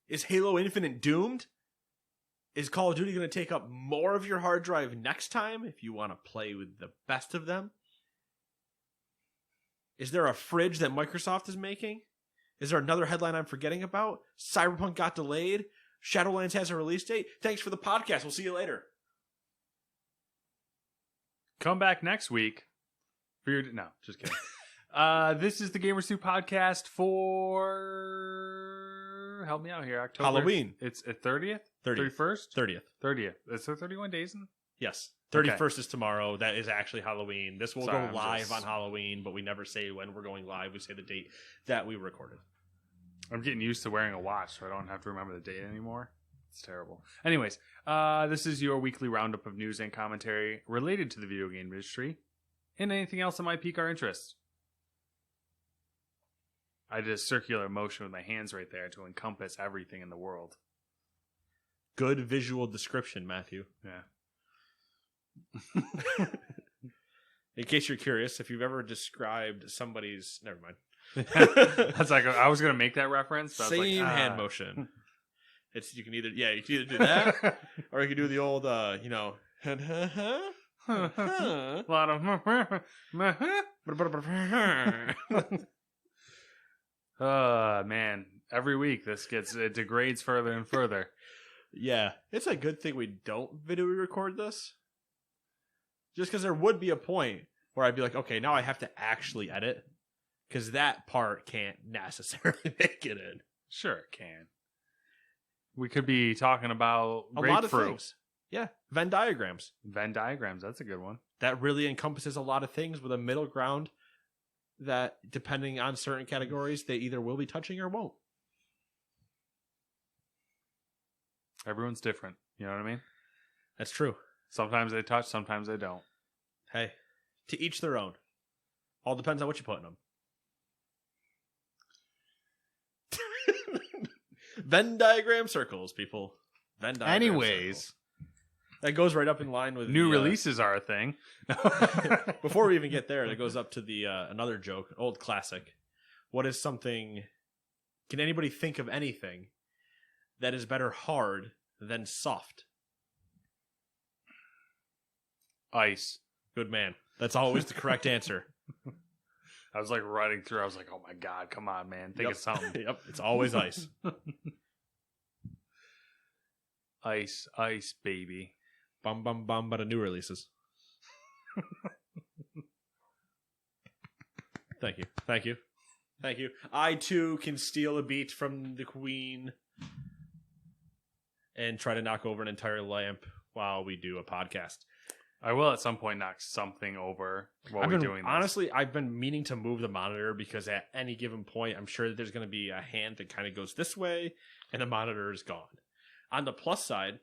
Is Halo Infinite doomed? Is Call of Duty going to take up more of your hard drive next time if you want to play with the best of them? Is there a fridge that Microsoft is making? Is there another headline I'm forgetting about? Cyberpunk got delayed? Shadowlands has a release date? Thanks for the podcast. We'll see you later. Come back next week for your... No, just kidding. This is the Gamers 2 podcast for... Help me out here. October. Halloween. It's 30th? 30th. 31st? 30th. Is there 31 days in? Yes. 31st is tomorrow. That is actually Halloween. This will go live on Halloween, but we never say when we're going live. We say the date that we recorded. I'm getting used to wearing a watch, so I don't have to remember the date anymore. It's terrible. Anyways, this is your weekly roundup of news and commentary related to the video game industry and anything else that might pique our interest. I did a circular motion with my hands right there to encompass everything in the world. Good visual description, Matthew. Yeah. In case you're curious, if you've ever described somebody's... Never mind. That's like, I was going to make that reference. But Same hand motion. You can either do that, or you can do the old, a lot of... man. Every week it degrades further and further. Yeah. It's a good thing we don't video record this. Just because there would be a point where I'd be like, okay, now I have to actually edit. Because that part can't necessarily make it in. Sure it can. We could be talking about a grapefruit. Lot of things. Yeah. Venn diagrams. Venn diagrams. That's a good one. That really encompasses a lot of things with a middle ground that, depending on certain categories, they either will be touching or won't. Everyone's different. You know what I mean? That's true. Sometimes they touch, sometimes they don't. Hey, to each their own. All depends on what you put in them. Venn diagram circles, people. Venn diagram Anyways. Circles. That goes right up in line with... New releases are a thing. Before we even get there, that goes up to the another joke, old classic. What is something... Can anybody think of anything that is better hard than soft? Ice. Good man. That's always the correct answer. I was like running through. I was like, oh my God, come on, man. Think of something. Yep, it's always ice. Ice, baby. Bum, bum, bum, but new releases. Thank you. I, too, can steal a beat from the Queen and try to knock over an entire lamp while we do a podcast. I will at some point knock something over while we're doing this. Honestly, I've been meaning to move the monitor because at any given point, I'm sure that there's going to be a hand that kind of goes this way and the monitor is gone. On the plus side,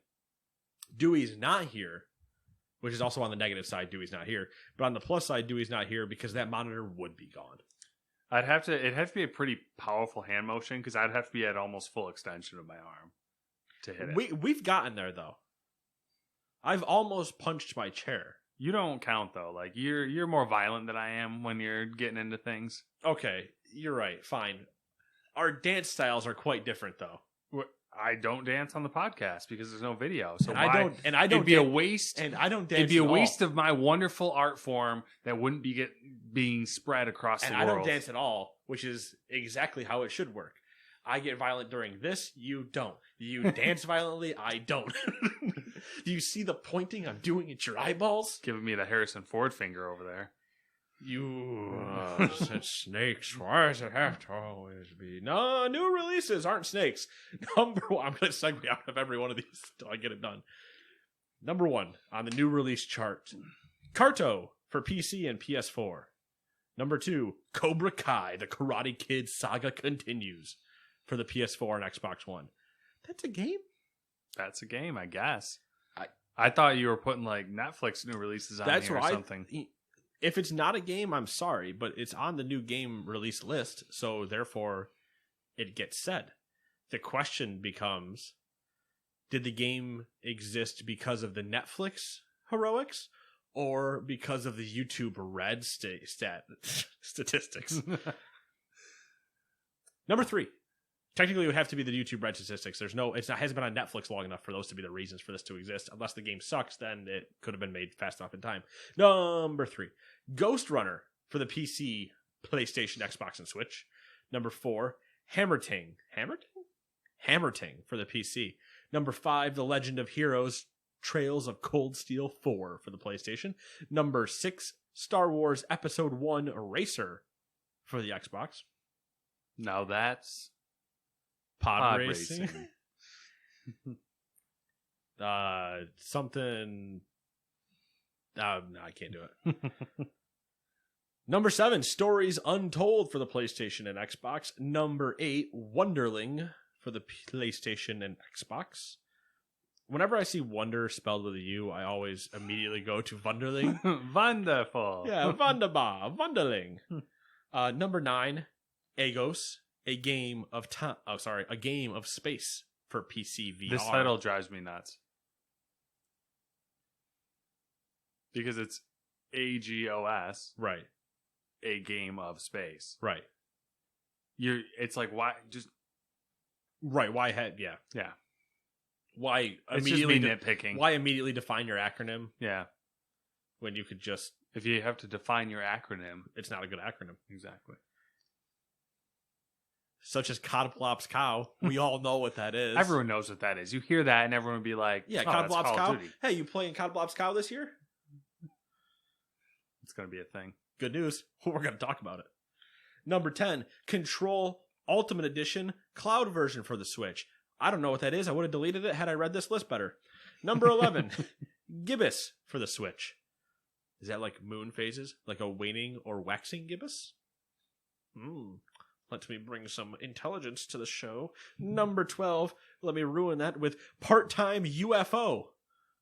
Dewey's not here, which is also on the negative side, Dewey's not here. But on the plus side, Dewey's not here because that monitor would be gone. It'd have to be a pretty powerful hand motion because I'd have to be at almost full extension of my arm to hit it. We've gotten there, though. I've almost punched my chair. You don't count though. Like you're more violent than I am when you're getting into things. Okay, you're right. Fine. Our dance styles are quite different though. I don't dance on the podcast because there's no video. So I don't. It'd be a waste. And I don't dance. It'd be a waste of my wonderful art form that wouldn't be being spread across the world. And I don't dance at all, which is exactly how it should work. I get violent during this. You don't. You dance violently. I don't. Do you see the pointing I'm doing at your eyeballs? Giving me the Harrison Ford finger over there. You said snakes. Why does it have to always be? No, new releases aren't snakes. Number one. I'm going to segue out of every one of these until I get it done. Number one on the new release chart. Carto for PC and PS4. Number two, Cobra Kai, the Karate Kid saga continues for the PS4 and Xbox One. That's a game? That's a game, I guess. I thought you were putting like Netflix new releases on here or something. If it's not a game, I'm sorry, but it's on the new game release list, so therefore it gets said. The question becomes, did the game exist because of the Netflix heroics or because of the YouTube Red statistics? Number three, Technically, it would have to be the YouTube Red statistics. Hasn't been on Netflix long enough for those to be the reasons for this to exist. Unless the game sucks, then it could have been made fast enough in time. Number 3, Ghost Runner for the PC, PlayStation, Xbox, and Switch. Number 4, Hammerting for the PC. Number 5, The Legend of Heroes, Trails of Cold Steel 4 for the PlayStation. Number 6, Star Wars Episode 1 Racer for the Xbox. Now that's Pod racing. Something. No, I can't do it. Number 7, Stories Untold for the PlayStation and Xbox. Number 8, Wonderling for the PlayStation and Xbox. Whenever I see Wonder spelled with a U, I always immediately go to Wunderling. Wonderful. Yeah, Wunderbar, Wunderling. Number 9, Agos, a game of a game of space for PC VR. This title drives me nuts because it's AGOS, right? A game of space, right? It's like why just right? Why had yeah. Why it's immediately just me nitpicking? Why immediately define your acronym? Yeah, when you could just if you have to define your acronym, it's not a good acronym. Exactly. Such as Codplops Cow. We all know what that is. Everyone knows what that is. You hear that and everyone would be like, yeah, oh, Codplops Cow. Hey, you playing Codplops Cow this year? It's going to be a thing. Good news. We're going to talk about it. Number 10, Control Ultimate Edition Cloud version for the Switch. I don't know what that is. I would have deleted it had I read this list better. Number 11, Gibbous for the Switch. Is that like moon phases? Like a waning or waxing gibbous? Let me bring some intelligence to the show. Number 12, let me ruin that with Part-Time UFO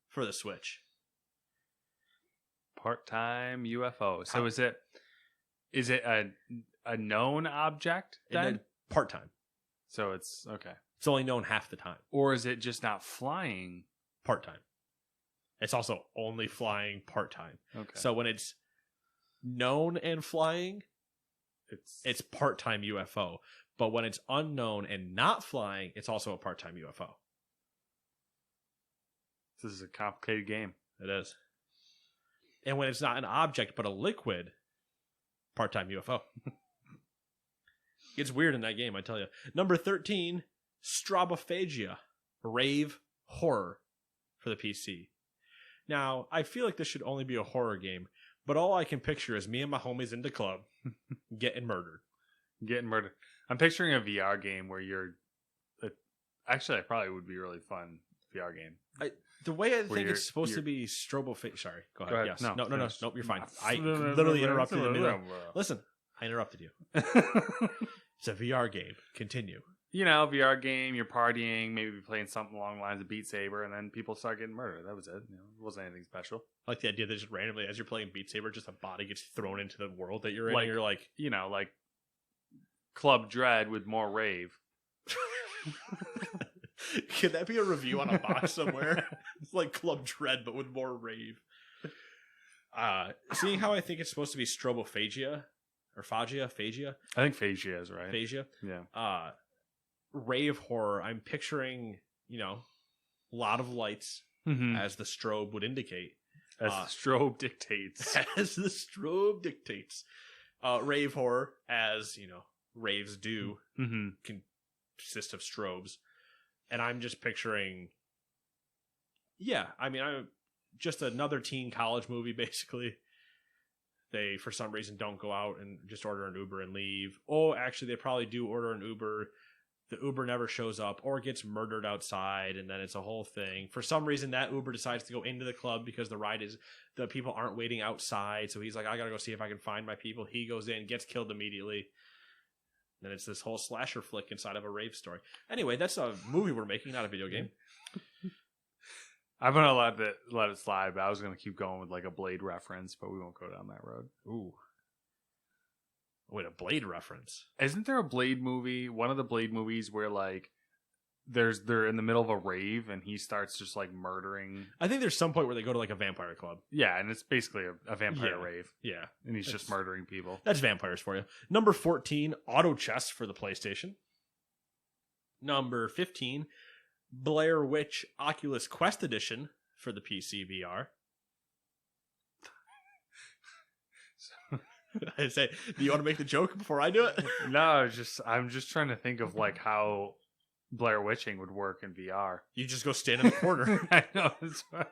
for the Switch. Part-Time UFO. So is it a known object then? Part-time. So it's okay. It's only known half the time. Or is it just not flying? Part-time. It's also only flying part-time. Okay. So when it's known and flying, it's part-time UFO. But when it's unknown and not flying, it's also a part-time UFO. This is a complicated game. It is. And when it's not an object but a liquid, part-time UFO. It's weird in that game, I tell you. Number 13, Strobophagia, Rave Horror for the PC. Now, I feel like this should only be a horror game, but all I can picture is me and my homies in the club getting murdered. I'm picturing a VR game where you're... Actually, it probably would be a really fun VR game. The way I think it's supposed to be Strobophagia... Sorry, go ahead. Yes. No, nope, you're fine. I No, literally interrupted you. Listen, I interrupted you. It's a VR game. Continue. You know, VR game, you're partying, maybe playing something along the lines of Beat Saber, and then people start getting murdered. That was it. You know, it wasn't anything special. I like the idea that just randomly, as you're playing Beat Saber, just a body gets thrown into the world that you're in, like, and you're like... You know, like Club Dread with more rave. Can that be a review on a box somewhere? It's like Club Dread, but with more rave. Seeing how I think it's supposed to be Strobophagia, or Phagia? I think Phagia is right. Phagia? Yeah. Rave horror, I'm picturing, a lot of lights, as the strobe would indicate. As the strobe dictates. As the strobe dictates. Rave horror, as, raves do, consist of strobes. And I'm just picturing, I'm just another teen college movie, basically. They, for some reason, don't go out and just order an Uber and leave. Oh, actually, they probably do order an Uber. The Uber never shows up or gets murdered outside, and then it's a whole thing. For some reason, that Uber decides to go into the club because the people aren't waiting outside. So he's like, I gotta go see if I can find my people. He goes in, gets killed immediately. And it's this whole slasher flick inside of a rave story. Anyway, that's a movie we're making, not a video game. I'm gonna let it slide, but I was gonna keep going with like a Blade reference, but we won't go down that road. Ooh. Wait, a Blade reference? Isn't there a Blade movie? One of the Blade movies where like they're in the middle of a rave and he starts just like murdering. I think there's some point where they go to like a vampire club. Yeah, and it's basically a vampire rave. Yeah, and he's just murdering people. That's vampires for you. Number 14, Auto Chess for the PlayStation. Number 15, Blair Witch Oculus Quest Edition for the PC VR. I say, do you want to make the joke before I do it? No, I'm just trying to think of like how Blair Witching would work in VR. You just go stand in the corner. I know. That's right.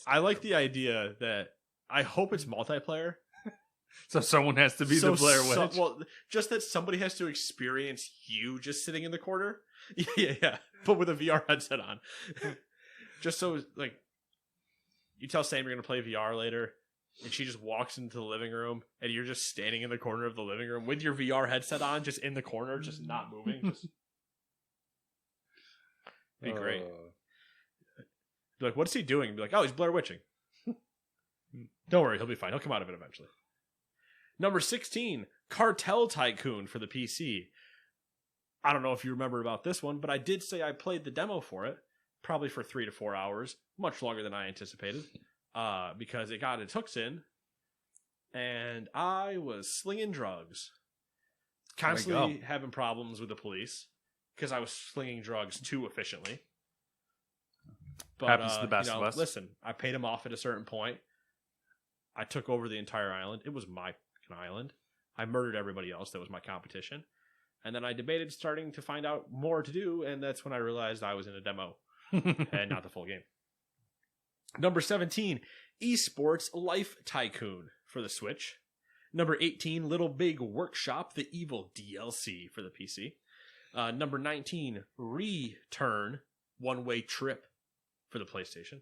I like the idea that I hope it's multiplayer. So someone has to be the Blair Witch. Well, just that somebody has to experience you just sitting in the corner. Yeah. But with a VR headset on. Just so, like, you tell Sam you're going to play VR later, and she just walks into the living room, and you're just standing in the corner of the living room with your VR headset on, just in the corner, just not moving. Just be great. Be like, what's he doing? Be like, oh, he's Blair Witching. Don't worry, he'll be fine. He'll come out of it eventually. Number 16, Cartel Tycoon for the PC. I don't know if you remember about this one, but I did say I played the demo for it, probably for 3 to 4 hours, much longer than I anticipated, because it got its hooks in, and I was slinging drugs. Constantly having problems with the police, because I was slinging drugs too efficiently. But, happens to the best of us. Listen, I paid him off at a certain point. I took over the entire island. It was my island. I murdered everybody else that was my competition. And then I debated starting to find out more to do, and that's when I realized I was in a demo and not the full game. Number 17, Esports Life Tycoon for the Switch. Number 18, Little Big Workshop, the Evil DLC for the PC. Number 19, Return One-Way Trip for the PlayStation.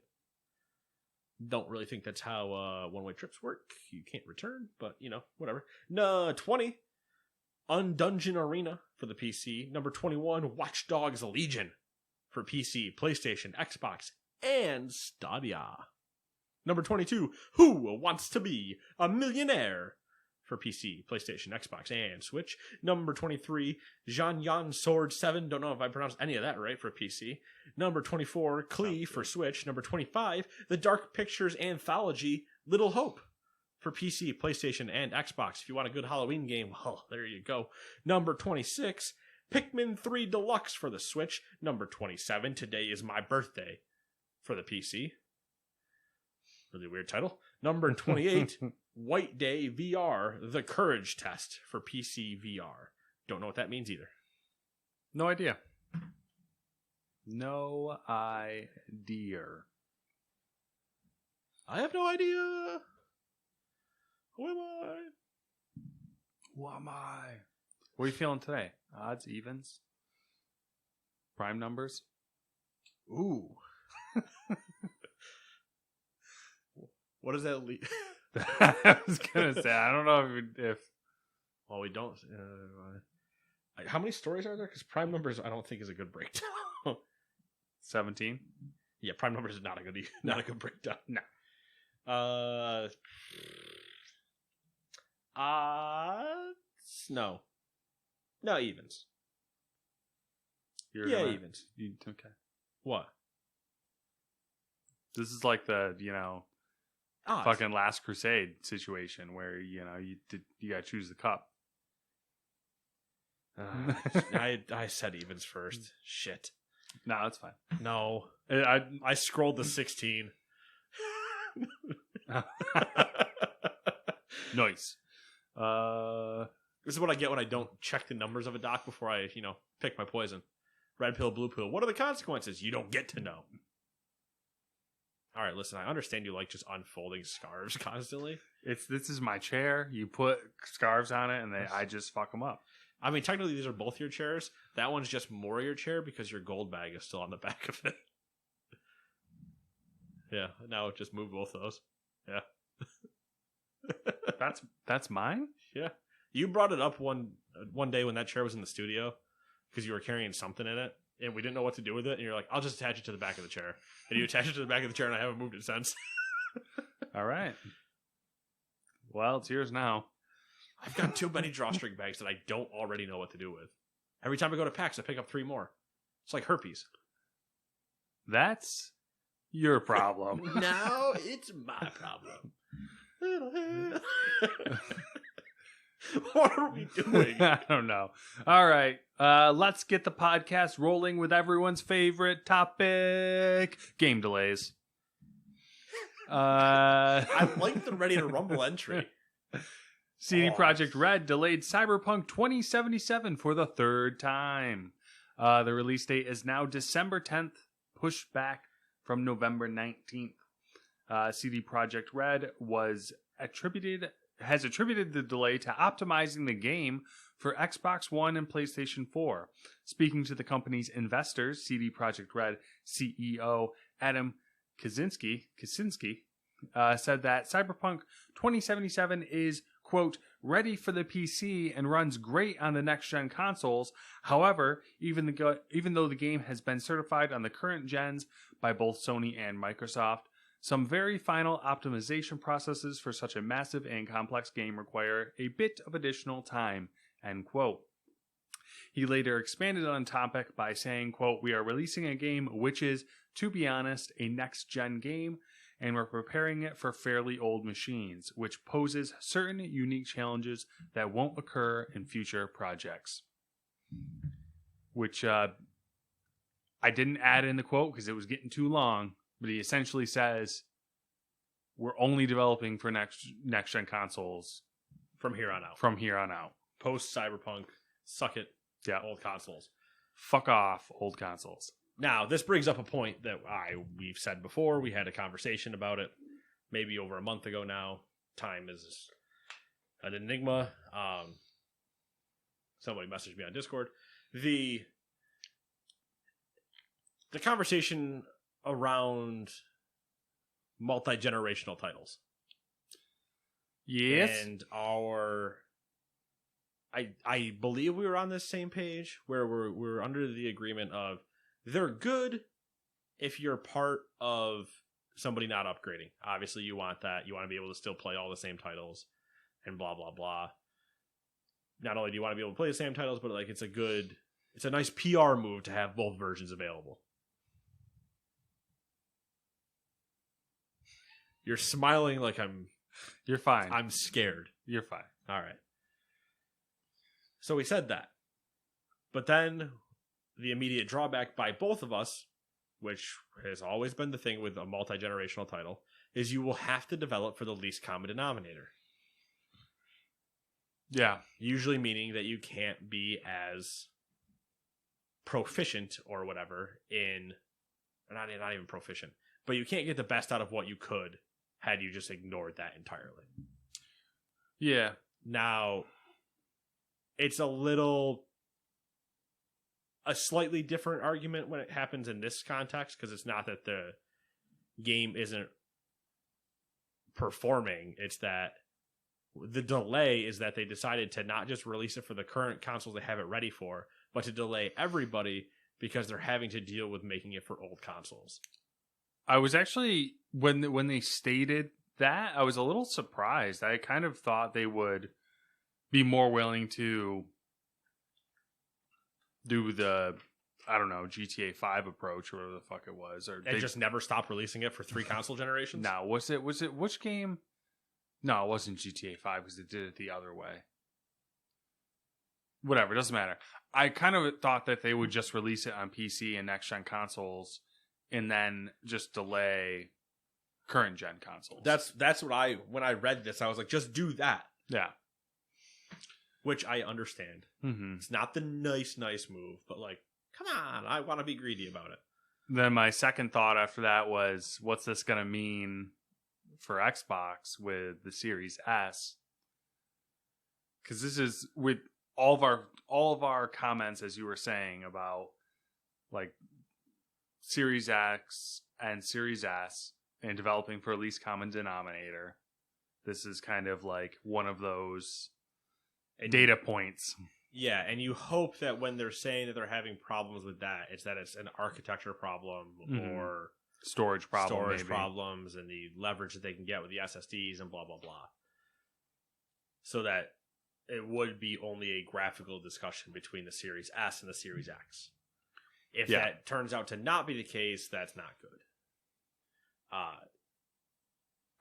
Don't really think that's how one-way trips work. You can't return, but, whatever. 20, Undungeon Arena for the PC. Number 21, Watch Dogs Legion for PC, PlayStation, Xbox, and Stadia. Number 22, Who Wants to Be a Millionaire for PC, PlayStation, Xbox, and Switch. Number 23, Janyan Sword 7. Don't know if I pronounced any of that right for PC. Number 24, Klee for Switch. Number 25, The Dark Pictures Anthology, Little Hope for PC, PlayStation, and Xbox. If you want a good Halloween game, well, there you go. Number 26, Pikmin 3 Deluxe for the Switch. Number 27, Today Is My Birthday for the PC. Really weird title. Number 28, White Day VR, The Courage Test for PC VR. Don't know what that means either. No idea. No idea. I have no idea. Who am I? What are you feeling today? Odds, evens? Prime numbers? Ooh. What does that lead? I was going to say, I don't know if... Well, we don't... how many stories are there? Because prime numbers, I don't think, is a good breakdown. 17? Yeah, prime numbers is not a good breakdown. No. No. No, evens. Evens. Okay. What? This is like the, Odds. fucking Last Crusade situation where, you gotta choose the cup. I said evens first. Shit. No, that's fine. No. I scrolled the 16. Nice. This is what I get when I don't check the numbers of a doc before I, pick my poison. Red pill, blue pill. What are the consequences? You don't get to know. All right, listen, I understand you like just unfolding scarves constantly. This is my chair. You put scarves on it, and I just fuck them up. I mean, technically, these are both your chairs. That one's just more your chair because your gold bag is still on the back of it. Yeah, now just move both of those. Yeah. That's mine? Yeah. You brought it up one day when that chair was in the studio because you were carrying something in it, and we didn't know what to do with it, and you're like, I'll just attach it to the back of the chair. And you attach it to the back of the chair, and I haven't moved it since. All right. Well, it's yours now. I've got too many drawstring bags that I don't already know what to do with. Every time I go to PAX, I pick up 3 more. It's like herpes. That's your problem. Now it's my problem. What are we doing? I don't know. All right. Let's get the podcast rolling with everyone's favorite topic, game delays. I like the Ready to Rumble entry. CD Projekt Red delayed Cyberpunk 2077 for the third time. The release date is now December 10th, pushed back from November 19th. CD Projekt Red has attributed the delay to optimizing the game for Xbox One and PlayStation 4. Speaking to the company's investors, CD Projekt Red CEO Adam Kaczynski said that Cyberpunk 2077 is, quote, ready for the PC and runs great on the next-gen consoles. However, even though the game has been certified on the current gens by both Sony and Microsoft, some very final optimization processes for such a massive and complex game require a bit of additional time, end quote. He later expanded on the topic by saying, quote, we are releasing a game which is, to be honest, a next-gen game, and we're preparing it for fairly old machines, which poses certain unique challenges that won't occur in future projects. Which I didn't add in the quote because it was getting too long, but he essentially says, we're only developing for next-gen consoles From here on out. Post Cyberpunk, suck it, Yeah. old consoles. Fuck off, old consoles. Now, this brings up a point that we've said before. We had a conversation about it maybe over a month ago now. Time is an enigma. Somebody messaged me on Discord. The conversation around multi-generational titles. Yes. And I believe we were on this same page where we're under the agreement of they're good if you're part of somebody not upgrading. Obviously, you want that. You want to be able to still play all the same titles and blah, blah, blah. Not only do you want to be able to play the same titles, but like it's a nice PR move to have both versions available. You're smiling like You're fine. I'm scared. You're fine. All right. So we said that. But then the immediate drawback by both of us, which has always been the thing with a multi-generational title, is you will have to develop for the least common denominator. Yeah. Usually meaning that you can't be as proficient or whatever in... Not even proficient. But you can't get the best out of what you could had you just ignored that entirely. Yeah. Now, it's a slightly different argument when it happens in this context, because it's not that the game isn't performing, it's that the delay is that they decided to not just release it for the current consoles they have it ready for, but to delay everybody because they're having to deal with making it for old consoles. I was actually, when they stated that, I was a little surprised. I kind of thought they would be more willing to do the, I don't know, GTA 5 approach or whatever the fuck it was. Or they just never stopped releasing it for 3 console generations? No, was it, which game? No, it wasn't GTA 5 because it did it the other way. Whatever, doesn't matter. I kind of thought that they would just release it on PC and next-gen consoles and then just delay current-gen consoles. That's what when I read this, I was like, just do that. Yeah. Which I understand. Mm-hmm. It's not the nice move, but like, come on, I want to be greedy about it. Then my second thought after that was, what's this going to mean for Xbox with the Series S? Because this is with all of our comments, as you were saying, about like Series X and Series S and developing for least common denominator. This is kind of like one of those data points. Yeah, and you hope that when they're saying that they're having problems with that, it's an architecture problem or storage problems and the leverage that they can get with the SSDs and blah, blah, blah. So that it would be only a graphical discussion between the Series S and the Series X. If that turns out to not be the case, that's not good.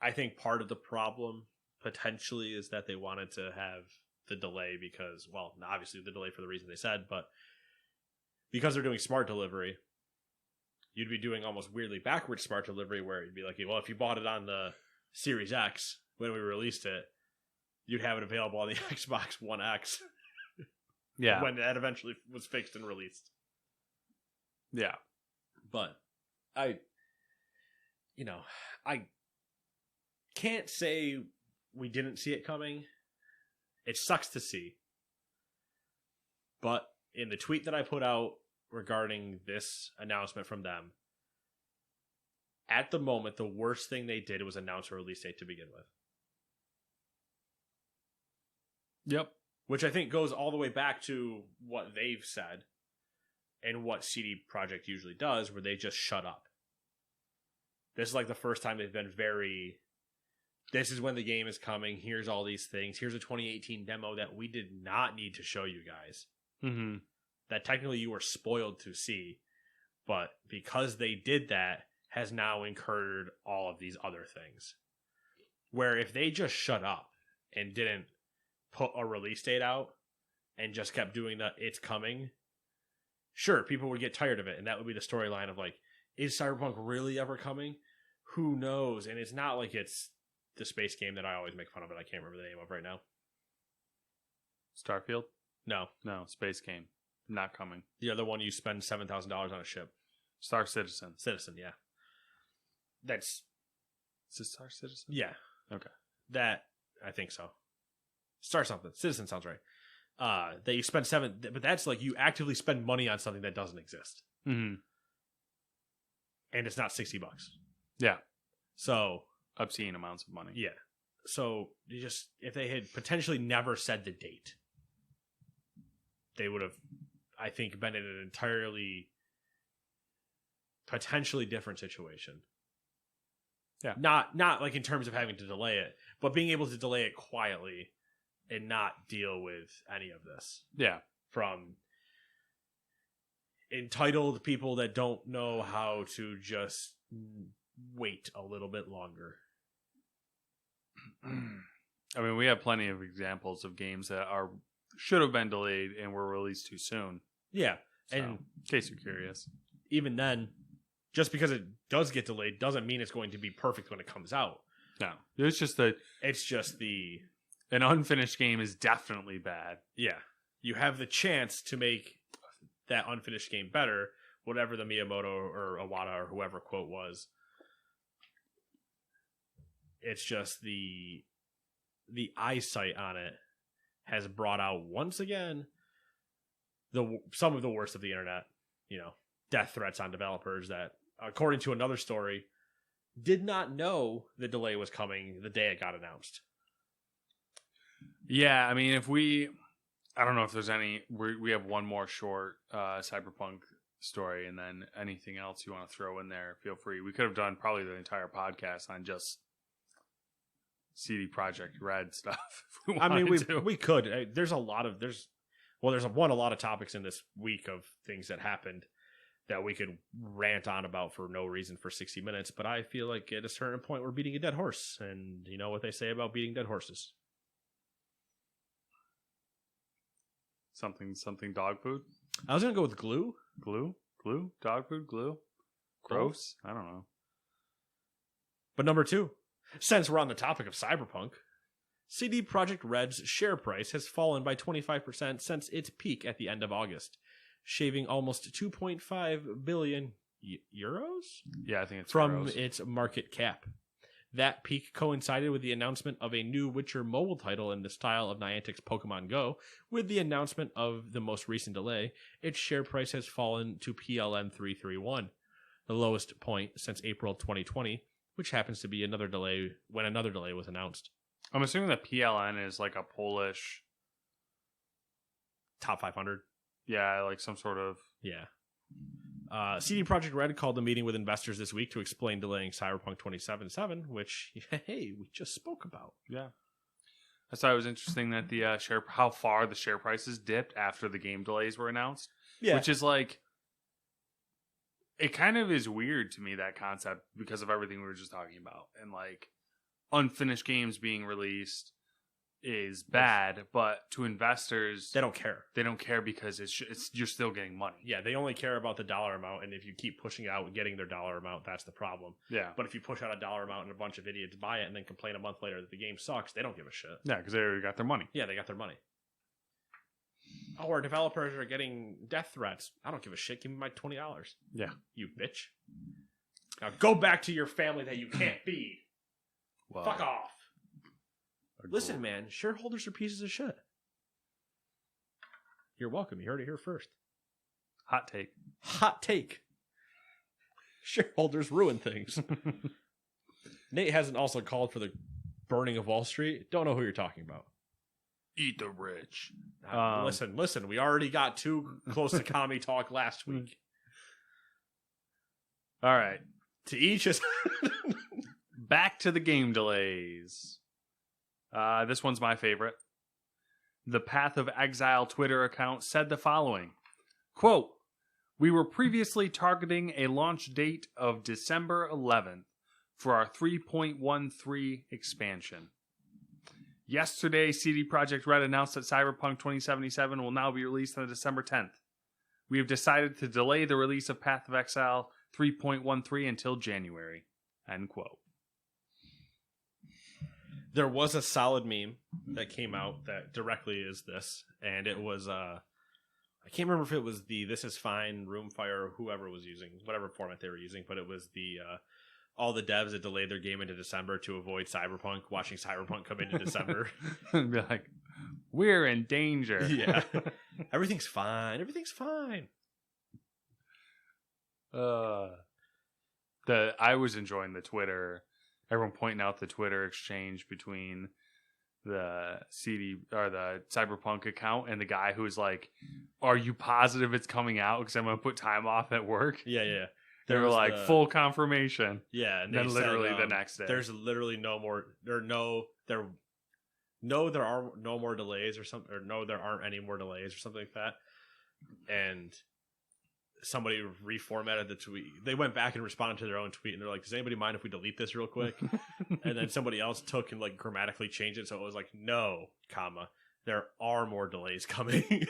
I think part of the problem potentially is that they wanted to have the delay because, well, obviously the delay for the reason they said, but because they're doing smart delivery, you'd be doing almost weirdly backwards smart delivery where you'd be like, well, if you bought it on the Series X when we released it, you'd have it available on the Xbox One X. Yeah. When that eventually was fixed and released. Yeah. But I can't say we didn't see it coming. It sucks to see. But in the tweet that I put out regarding this announcement from them, at the moment, the worst thing they did was announce a release date to begin with. Yep. Which I think goes all the way back to what they've said and what CD Projekt usually does, where they just shut up. This is like the first time they've been very, this is when the game is coming, here's all these things, here's a 2018 demo that we did not need to show you guys. Mm-hmm. That technically you were spoiled to see, but because they did that, has now incurred all of these other things. Where if they just shut up and didn't put a release date out and just kept doing the it's coming, sure, people would get tired of it, and that would be the storyline of like, is Cyberpunk really ever coming? Who knows? And it's not like it's the space game that I always make fun of, but I can't remember the name of right now. Starfield? No, space game. Not coming. the other one you spend $7,000 on a ship. Star Citizen. Yeah. That's... Is it Star Citizen? Yeah. Okay. That, I think so. Star something. Citizen sounds right. That you spend but that's like you actively spend money on something that doesn't exist. Mm-hmm. And it's not $60. Yeah. So... obscene amounts of money. Yeah. So, you just, if they had potentially never said the date, they would have, I think, been in an entirely, potentially different situation. Yeah. Not like in terms of having to delay it, but being able to delay it quietly and not deal with any of this. Yeah. From entitled people that don't know how to just wait a little bit longer. I mean, we have plenty of examples of games that should have been delayed and were released too soon. Yeah. So, and in case you're curious. Even then, just because it does get delayed doesn't mean it's going to be perfect when it comes out. No. It's just an unfinished game is definitely bad. Yeah. You have the chance to make that unfinished game better, whatever the Miyamoto or Iwata or whoever quote was. It's just the eyesight on it has brought out once again some of the worst of the internet. Death threats on developers that, according to another story, did not know the delay was coming the day it got announced. Yeah, I mean, I don't know if there's any. We have one more short Cyberpunk story, and then anything else you want to throw in there, feel free. We could have done probably the entire podcast on just CD Projekt Red stuff. We could. There's a lot of a lot of topics in this week of things that happened that we could rant on about for no reason for 60 minutes. But I feel like at a certain point we're beating a dead horse, and you know what they say about beating dead horses. Something dog food. I was gonna go with glue. Glue, dog food, glue. Gross. I don't know. But number 2. Since we're on the topic of Cyberpunk, CD Projekt Red's share price has fallen by 25% since its peak at the end of August, shaving almost 2.5 billion euros? Yeah, I think it's from euros. Its market cap. That peak coincided with the announcement of a new Witcher mobile title in the style of Niantic's Pokemon Go. With the announcement of the most recent delay, its share price has fallen to PLN 331, the lowest point since April 2020. Which happens to be another delay when another delay was announced. I'm assuming that PLN is like a Polish top 500. Yeah, like some sort of... Yeah. CD Projekt Red called a meeting with investors this week to explain delaying Cyberpunk 2077, which, hey, we just spoke about. Yeah. I thought it was interesting that the how far the share prices dipped after the game delays were announced. Yeah. Which is like... It kind of is weird to me, that concept, because of everything we were just talking about. And like unfinished games being released, is bad, but to investors, They don't care. they don't care because it's you're still getting money. Yeah, they only care about the dollar amount, and if you keep pushing it out and getting their dollar amount, that's the problem. Yeah. But if you push out a dollar amount and a bunch of idiots buy it and then complain a month later that the game sucks, they don't give a shit. Yeah, because they already got their money. Yeah, they got their money. Oh, our developers are getting death threats. I don't give a shit. Give me my $20. Yeah. You bitch. Now go back to your family that you can't feed. Well, Fuck off. Listen, man, shareholders are pieces of shit. You're welcome. You heard it here first. Hot take. Hot take. Shareholders ruin things. Nate hasn't also called for the burning of Wall Street. Don't know who you're talking about. Eat the rich. Listen. We already got too close to commie talk last week. All right. To each his... Back to the game delays. This one's my favorite. The Path of Exile Twitter account said the following. Quote, "We were previously targeting a launch date of December 11th for our 3.13 expansion. Yesterday, CD Projekt Red announced that Cyberpunk 2077 will now be released on December 10th. We have decided to delay the release of Path of Exile 3.13 until January." End quote. There was a solid meme that came out that directly is this, and it was I can't remember if it was the This Is Fine, Roomfire, or whoever was using, whatever format they were using, but it was the all the devs that delayed their game into December to avoid Cyberpunk, watching Cyberpunk come into December. And be like, we're in danger. Yeah. Everything's fine. Everything's fine. I was enjoying the Twitter, everyone pointing out the Twitter exchange between the CD or the Cyberpunk account and the guy who was like, "Are you positive it's coming out? Because I'm going to put time off at work." Yeah. They were like, full confirmation. Yeah, and then they literally said, the next day. There's literally no more. There are no more delays or something, or no, there aren't any more delays or something like that. And somebody reformatted the tweet. They went back and responded to their own tweet, and they're like, "Does anybody mind if we delete this real quick?" And then somebody else took and like grammatically changed it, so it was like, "No, comma, there are more delays coming."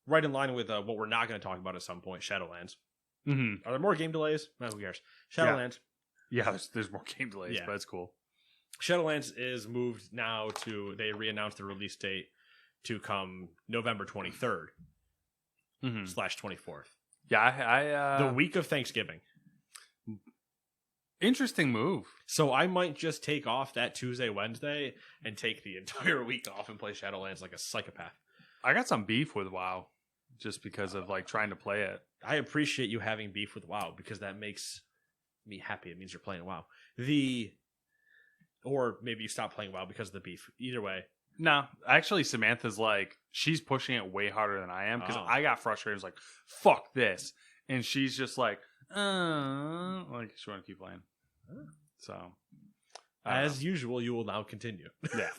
Right in line with what we're not going to talk about at some point, Shadowlands. Mm-hmm. Are there more game delays? No, who cares? Shadowlands. Yeah, there's more game delays, but it's cool. Shadowlands is moved now to, they re-announced the release date to come November 23rd / 24th. Yeah, I the week of Thanksgiving. Interesting move. So I might just take off that Tuesday, Wednesday, and take the entire week off and play Shadowlands like a psychopath. I got some beef with WoW just because of like trying to play it. I appreciate you having beef with WoW because that makes me happy. It means you're playing WoW. Or maybe you stop playing WoW because of the beef. Either way. No, actually Samantha's like, she's pushing it way harder than I am because I got frustrated. I was like, fuck this. And she's just like she want to keep playing. So as usual, you will now continue. Yeah.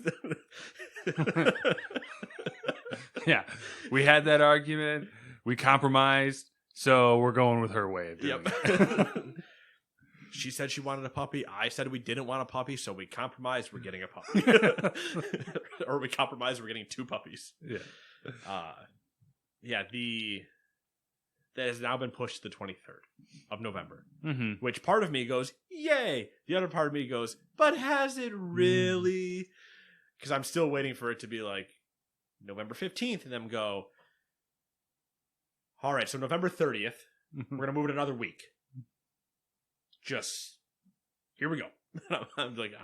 Yeah. We had that argument. We compromised. So we're going with her way of doing it. She said she wanted a puppy. I said we didn't want a puppy, so we compromised. We're getting a puppy. Or we compromised. We're getting 2 puppies. Yeah. That has now been pushed to the 23rd of November. Mm-hmm. Which part of me goes, yay! The other part of me goes, but has it really? Because I'm still waiting for it to be like November 15th and them go, all right, so November 30th, we're going to move it another week. Just, here we go. I'm like,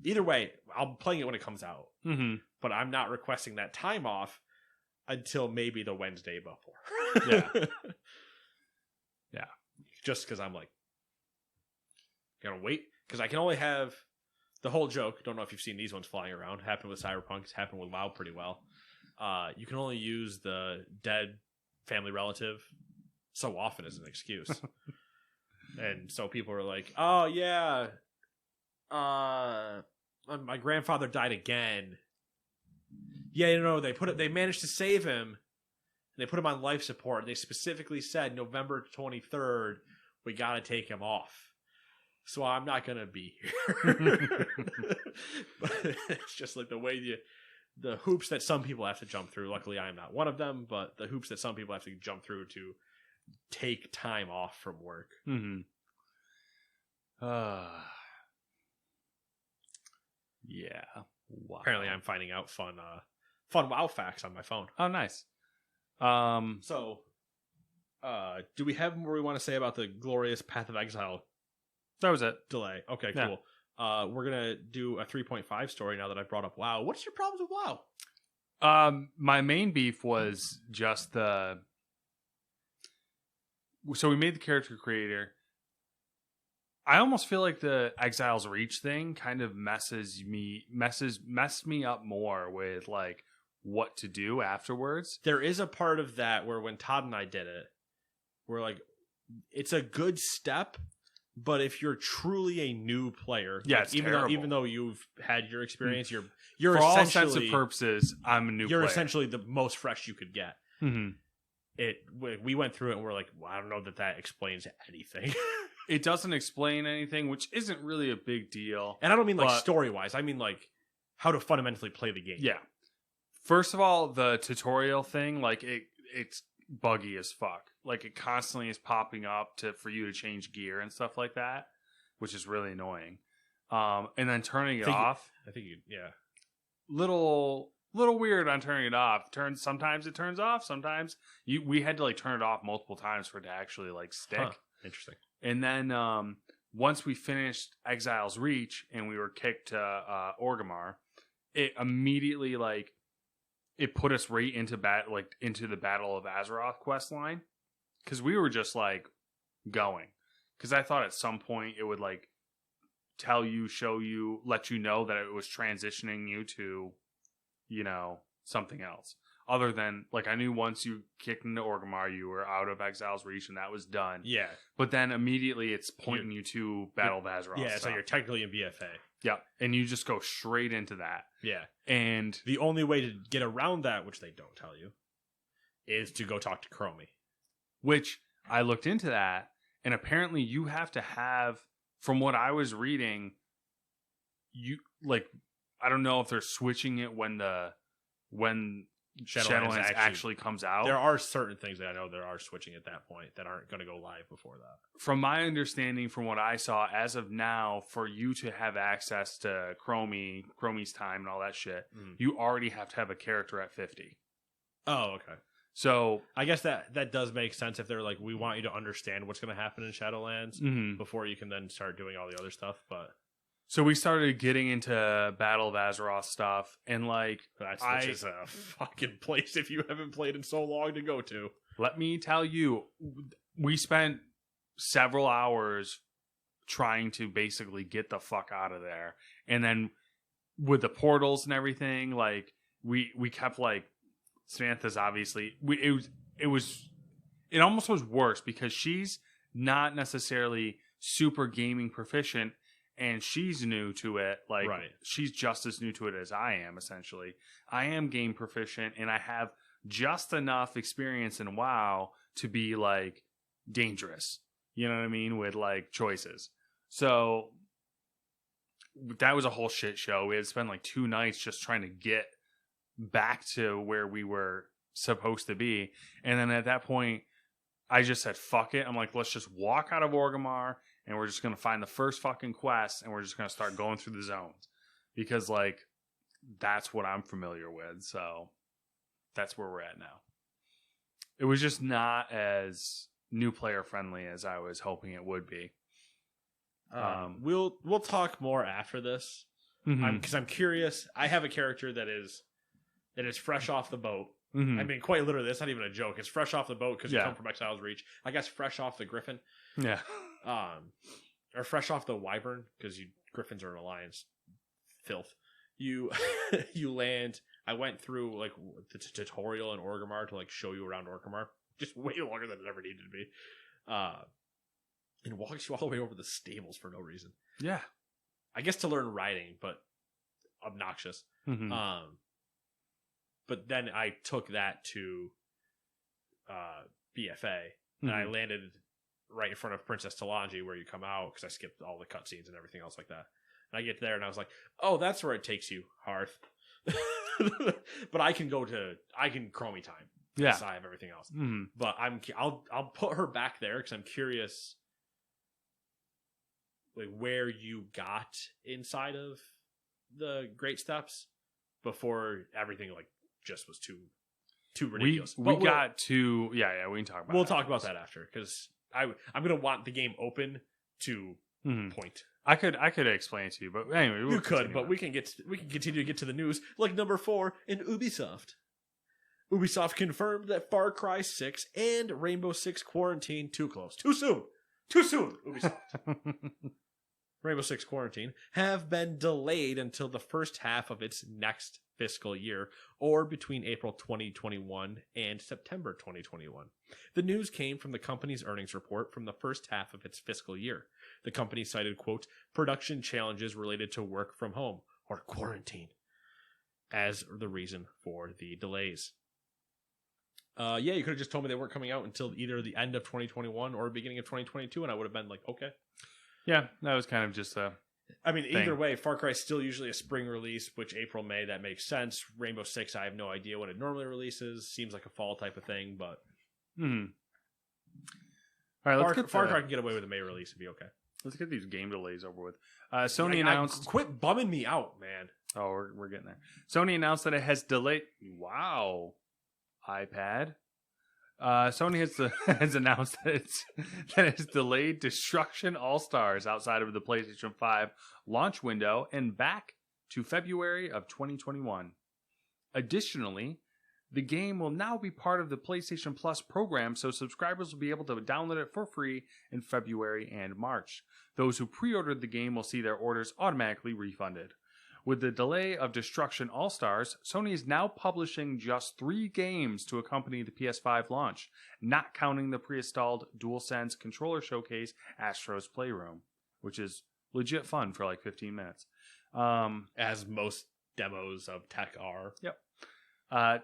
Either way, I'll be playing it when it comes out. Mm-hmm. But I'm not requesting that time off until maybe the Wednesday before. Yeah. Yeah. Just because I'm like, gotta wait. Because I can only have the whole joke. Don't know if you've seen these ones flying around. Happened with Cyberpunk. It's happened with WoW pretty well. You can only use the dead family relative so often as an excuse. And so people are like, oh, yeah, my grandfather died again. Yeah, they managed to save him. They put him on life support. And they specifically said November 23rd, we got to take him off. so I'm not gonna be here. But it's just like the way the hoops that some people have to jump through. Luckily, I am not one of them, but the hoops that some people have to jump through to take time off from work. Mm-hmm. Yeah. Wow. Apparently, I'm finding out fun WoW facts on my phone. Oh, nice. So, do we have more we want to say about the glorious Path of Exile That was it. delay? Okay, Yeah. cool. We're gonna do a 3.5 story now that I've brought up WoW. What's your problems with WoW? My main beef was just so we made the character creator. I almost feel like the Exiles Reach thing kind of messed me up more with like what to do afterwards. There is a part of that where when Todd and I did it, we're like, it's a good step, but if you're truly a new player, Yeah, like, it's terrible. even though you've had your experience, you're For all essentially, intents and purposes, I'm a new you're player. essentially the most fresh you could get. Mm-hmm. We went through it and we're like, well, I don't know that explains anything. It doesn't explain anything, which isn't really a big deal. And I don't mean like But- story wise. I mean like how to fundamentally play the game. Yeah. First of all, the tutorial thing, like it's buggy as fuck. Like it constantly is popping up for you to change gear and stuff like that, which is really annoying. And then turning it off, little weird on turning it off. Sometimes it turns off. Sometimes we had to like turn it off multiple times for it to actually like stick. Huh. Interesting. And then once we finished Exile's Reach and we were kicked to Orgrimmar, it immediately like it put us right into into the Battle of Azeroth quest line, because we were just like going. Because I thought at some point it would like tell you, show you, let you know that it was transitioning you to, something else. Other than, like, I knew once you kicked into Orgrimmar, you were out of Exile's Reach, and that was done. Yeah. But then immediately it's pointing you to Battle of Azeroth. Yeah, so you're technically in BFA. Yeah, and you just go straight into that. Yeah. And the only way to get around that, which they don't tell you, is to go talk to Chromie. Which, I looked into that, and apparently you have to have, from what I was reading, I don't know if they're switching it when Shadowlands actually comes out. There are certain things that I know there are switching at that point that aren't going to go live before that. From my understanding, from what I saw, as of now, for you to have access to Chromie's time and all that shit, you already have to have a character at 50. Oh, okay. So I guess that does make sense if they're like, we want you to understand what's going to happen in Shadowlands before you can then start doing all the other stuff. But so we started getting into Battle of Azeroth stuff, and like which is a fucking place if you haven't played in so long to go to. Let me tell you, we spent several hours trying to basically get the fuck out of there, and then with the portals and everything, like we kept like Samantha's obviously it almost was worse because she's not necessarily super gaming proficient. And she's new to it. Like, right. She's just as new to it as I am, essentially. I am game proficient, and I have just enough experience in WoW to be, like, dangerous. You know what I mean? With, like, choices. So, that was a whole shit show. We had to spend, like, 2 nights just trying to get back to where we were supposed to be. And then at that point, I just said, fuck it. I'm like, let's just walk out of Orgrimmar. And we're just going to find the first fucking quest, and we're just going to start going through the zones. Because, like, that's what I'm familiar with. So, that's where we're at now. It was just not as new player friendly as I was hoping it would be. We'll talk more after this. Because I'm curious. I have a character that is fresh off the boat. I mean, quite literally, that's not even a joke. It's fresh off the boat because you come from Exile's Reach. I guess fresh off the Griffin. Yeah. Or fresh off the Wyvern, because Griffins are an alliance. Filth. You land. I went through like the tutorial in Orgrimmar to like show you around Orgrimmar. Just way longer than it ever needed to be. And walks you all the way over the stables for no reason. Yeah. I guess to learn riding, but obnoxious. But then I took that to BFA, and I landed right in front of Princess Talanji where you come out, because I skipped all the cutscenes and everything else like that. And I get there and I was like, oh, that's where it takes you, Hearth. But I can Chromie time. Yeah. I have everything else. Mm-hmm. But I'll put her back there because I'm curious, like, where you got inside of the Great Steps before everything like just was too ridiculous. We got to we can talk about. We'll talk about that after, because I'm gonna want the game open to point. I could explain it to you, but anyway, you could, but we can continue to get to the news. Like number 4 in Ubisoft. Ubisoft confirmed that Far Cry 6 and Rainbow Six Quarantine too close. Too soon, Ubisoft. Rainbow Six Quarantine have been delayed until the first half of its next fiscal year, or between April 2021 and September 2021. The news came from the company's earnings report from the first half of its fiscal year. The company cited, quote, production challenges related to work from home, or quarantine, as the reason for the delays. You could have just told me they weren't coming out until either the end of 2021 or beginning of 2022, and I would have been like, okay. Yeah, that was kind of just a either way, Far Cry is still usually a spring release, which April, May, that makes sense. Rainbow Six, I have no idea when it normally releases. Seems like a fall type of thing, but... All right, Far Cry can get away with a May release and be okay. Let's get these game delays over with. Sony announced... Quit bumming me out, man. Oh, we're getting there. Sony announced that it has delayed... Wow. iPad. Sony has announced that it's delayed Destruction All-Stars outside of the PlayStation 5 launch window and back to February of 2021. Additionally, the game will now be part of the PlayStation Plus program, so subscribers will be able to download it for free in February and March. Those who pre-ordered the game will see their orders automatically refunded. With the delay of Destruction All-Stars, Sony is now publishing just 3 games to accompany the PS5 launch, not counting the pre-installed DualSense controller showcase Astro's Playroom, which is legit fun for like 15 minutes. As most demos of tech are. Yep.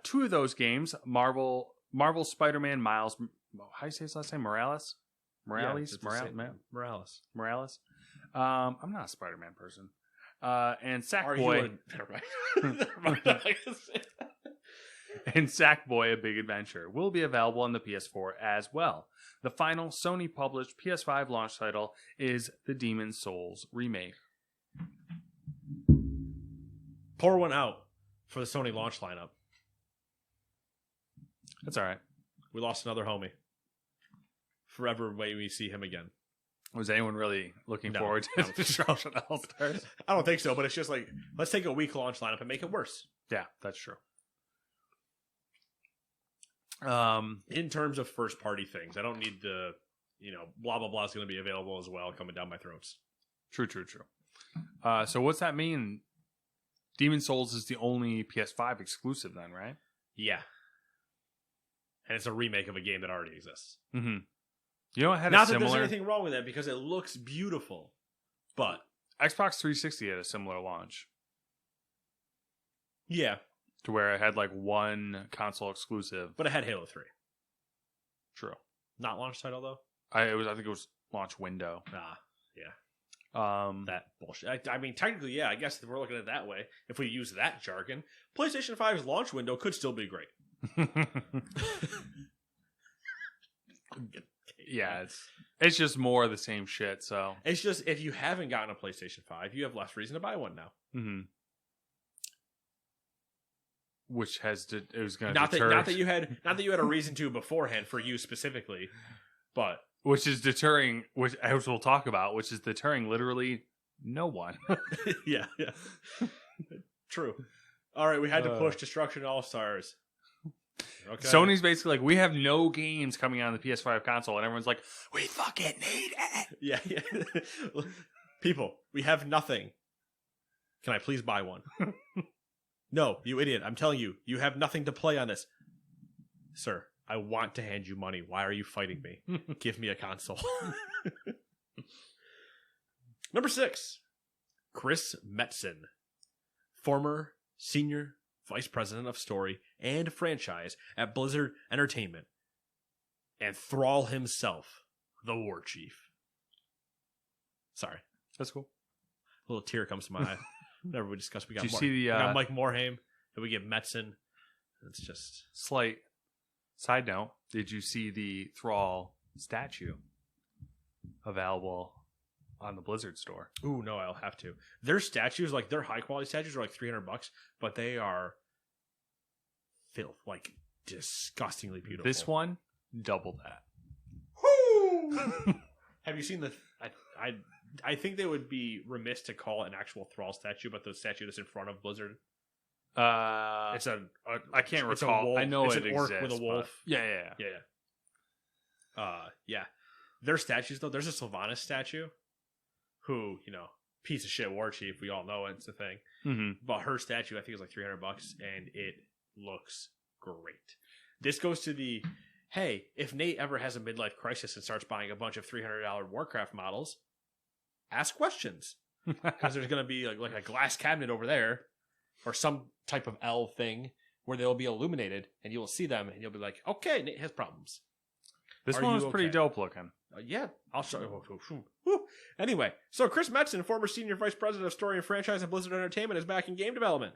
2 of those games, Marvel Spider-Man Miles... How do you say his last name? Morales? Morales? Morales? I'm not a Spider-Man person. And Sackboy. And Sackboy: A Big Adventure will be available on the PS4 as well. The final Sony published PS5 launch title is the Demon's Souls remake. Pour one out for the Sony launch lineup. That's all right. We lost another homie. Forever may we see him again. Was anyone really looking forward to Destruction All-Stars? I don't think so, but it's just like, let's take a weak launch lineup and make it worse. Yeah, that's true. In terms of first-party things, I don't need the, blah, blah, blah is going to be available as well coming down my throats. True. So what's that mean? Demon's Souls is the only PS5 exclusive then, right? Yeah. And it's a remake of a game that already exists. Mm-hmm. You know, it had not that there's anything wrong with that because it looks beautiful, but Xbox 360 had a similar launch. Yeah, to where it had like one console exclusive, but it had Halo 3. True, not launch title though. I think it was launch window. Yeah. That bullshit. I mean, technically, yeah. I guess if we're looking at it that way, if we use that jargon, PlayStation 5's launch window could still be great. Yeah, it's just more of the same shit. So it's just, if you haven't gotten a PlayStation 5, you have less reason to buy one now. Mm-hmm. Which it was going to deter. Not that you had a reason to beforehand for you specifically, but which is deterring, which as we'll talk about, which is deterring literally no one. yeah. True. All right, we had to push Destruction All-Stars. Okay. Sony's basically like, we have no games coming out on the PS5 console, and everyone's like, we fucking need it. Yeah. People, we have nothing. Can I please buy one? No, you idiot. I'm telling you, you have nothing to play on this. Sir, I want to hand you money. Why are you fighting me? Give me a console. Number 6, Chris Metzen, former senior vice president of story and franchise at Blizzard Entertainment, and Thrall himself, the War Chief. Sorry. That's cool. A little tear comes to my eye. Whenever we discuss, we got, we got Mike Morhaime, and we get Metzen. It's just... Slight side note, did you see the Thrall statue available on the Blizzard store? Ooh, no, I'll have to. Their statues, like, their high-quality statues are like $300, but they are like, disgustingly beautiful. This one, double that. Have you seen the... I think they would be remiss to call it an actual Thrall statue, but the statue that's in front of Blizzard. It's a I can't recall. I know it's it an orc exists with a wolf. Yeah. Yeah. Their statues though. There's a Sylvanas statue, who piece of shit war chief. We all know it's a thing. Mm-hmm. But her statue, I think, is like $300, and it looks great. This goes to the hey, if Nate ever has a midlife crisis and starts buying a bunch of $300 Warcraft models, ask questions, because there's going to be like a glass cabinet over there, or some type of L thing where they'll be illuminated, and you will see them, and you'll be like, okay, Nate has problems. This one was pretty dope looking. Yeah, I'll show you. Anyway, so Chris Metzen, former senior vice president of story and franchise at Blizzard Entertainment, is back in game development.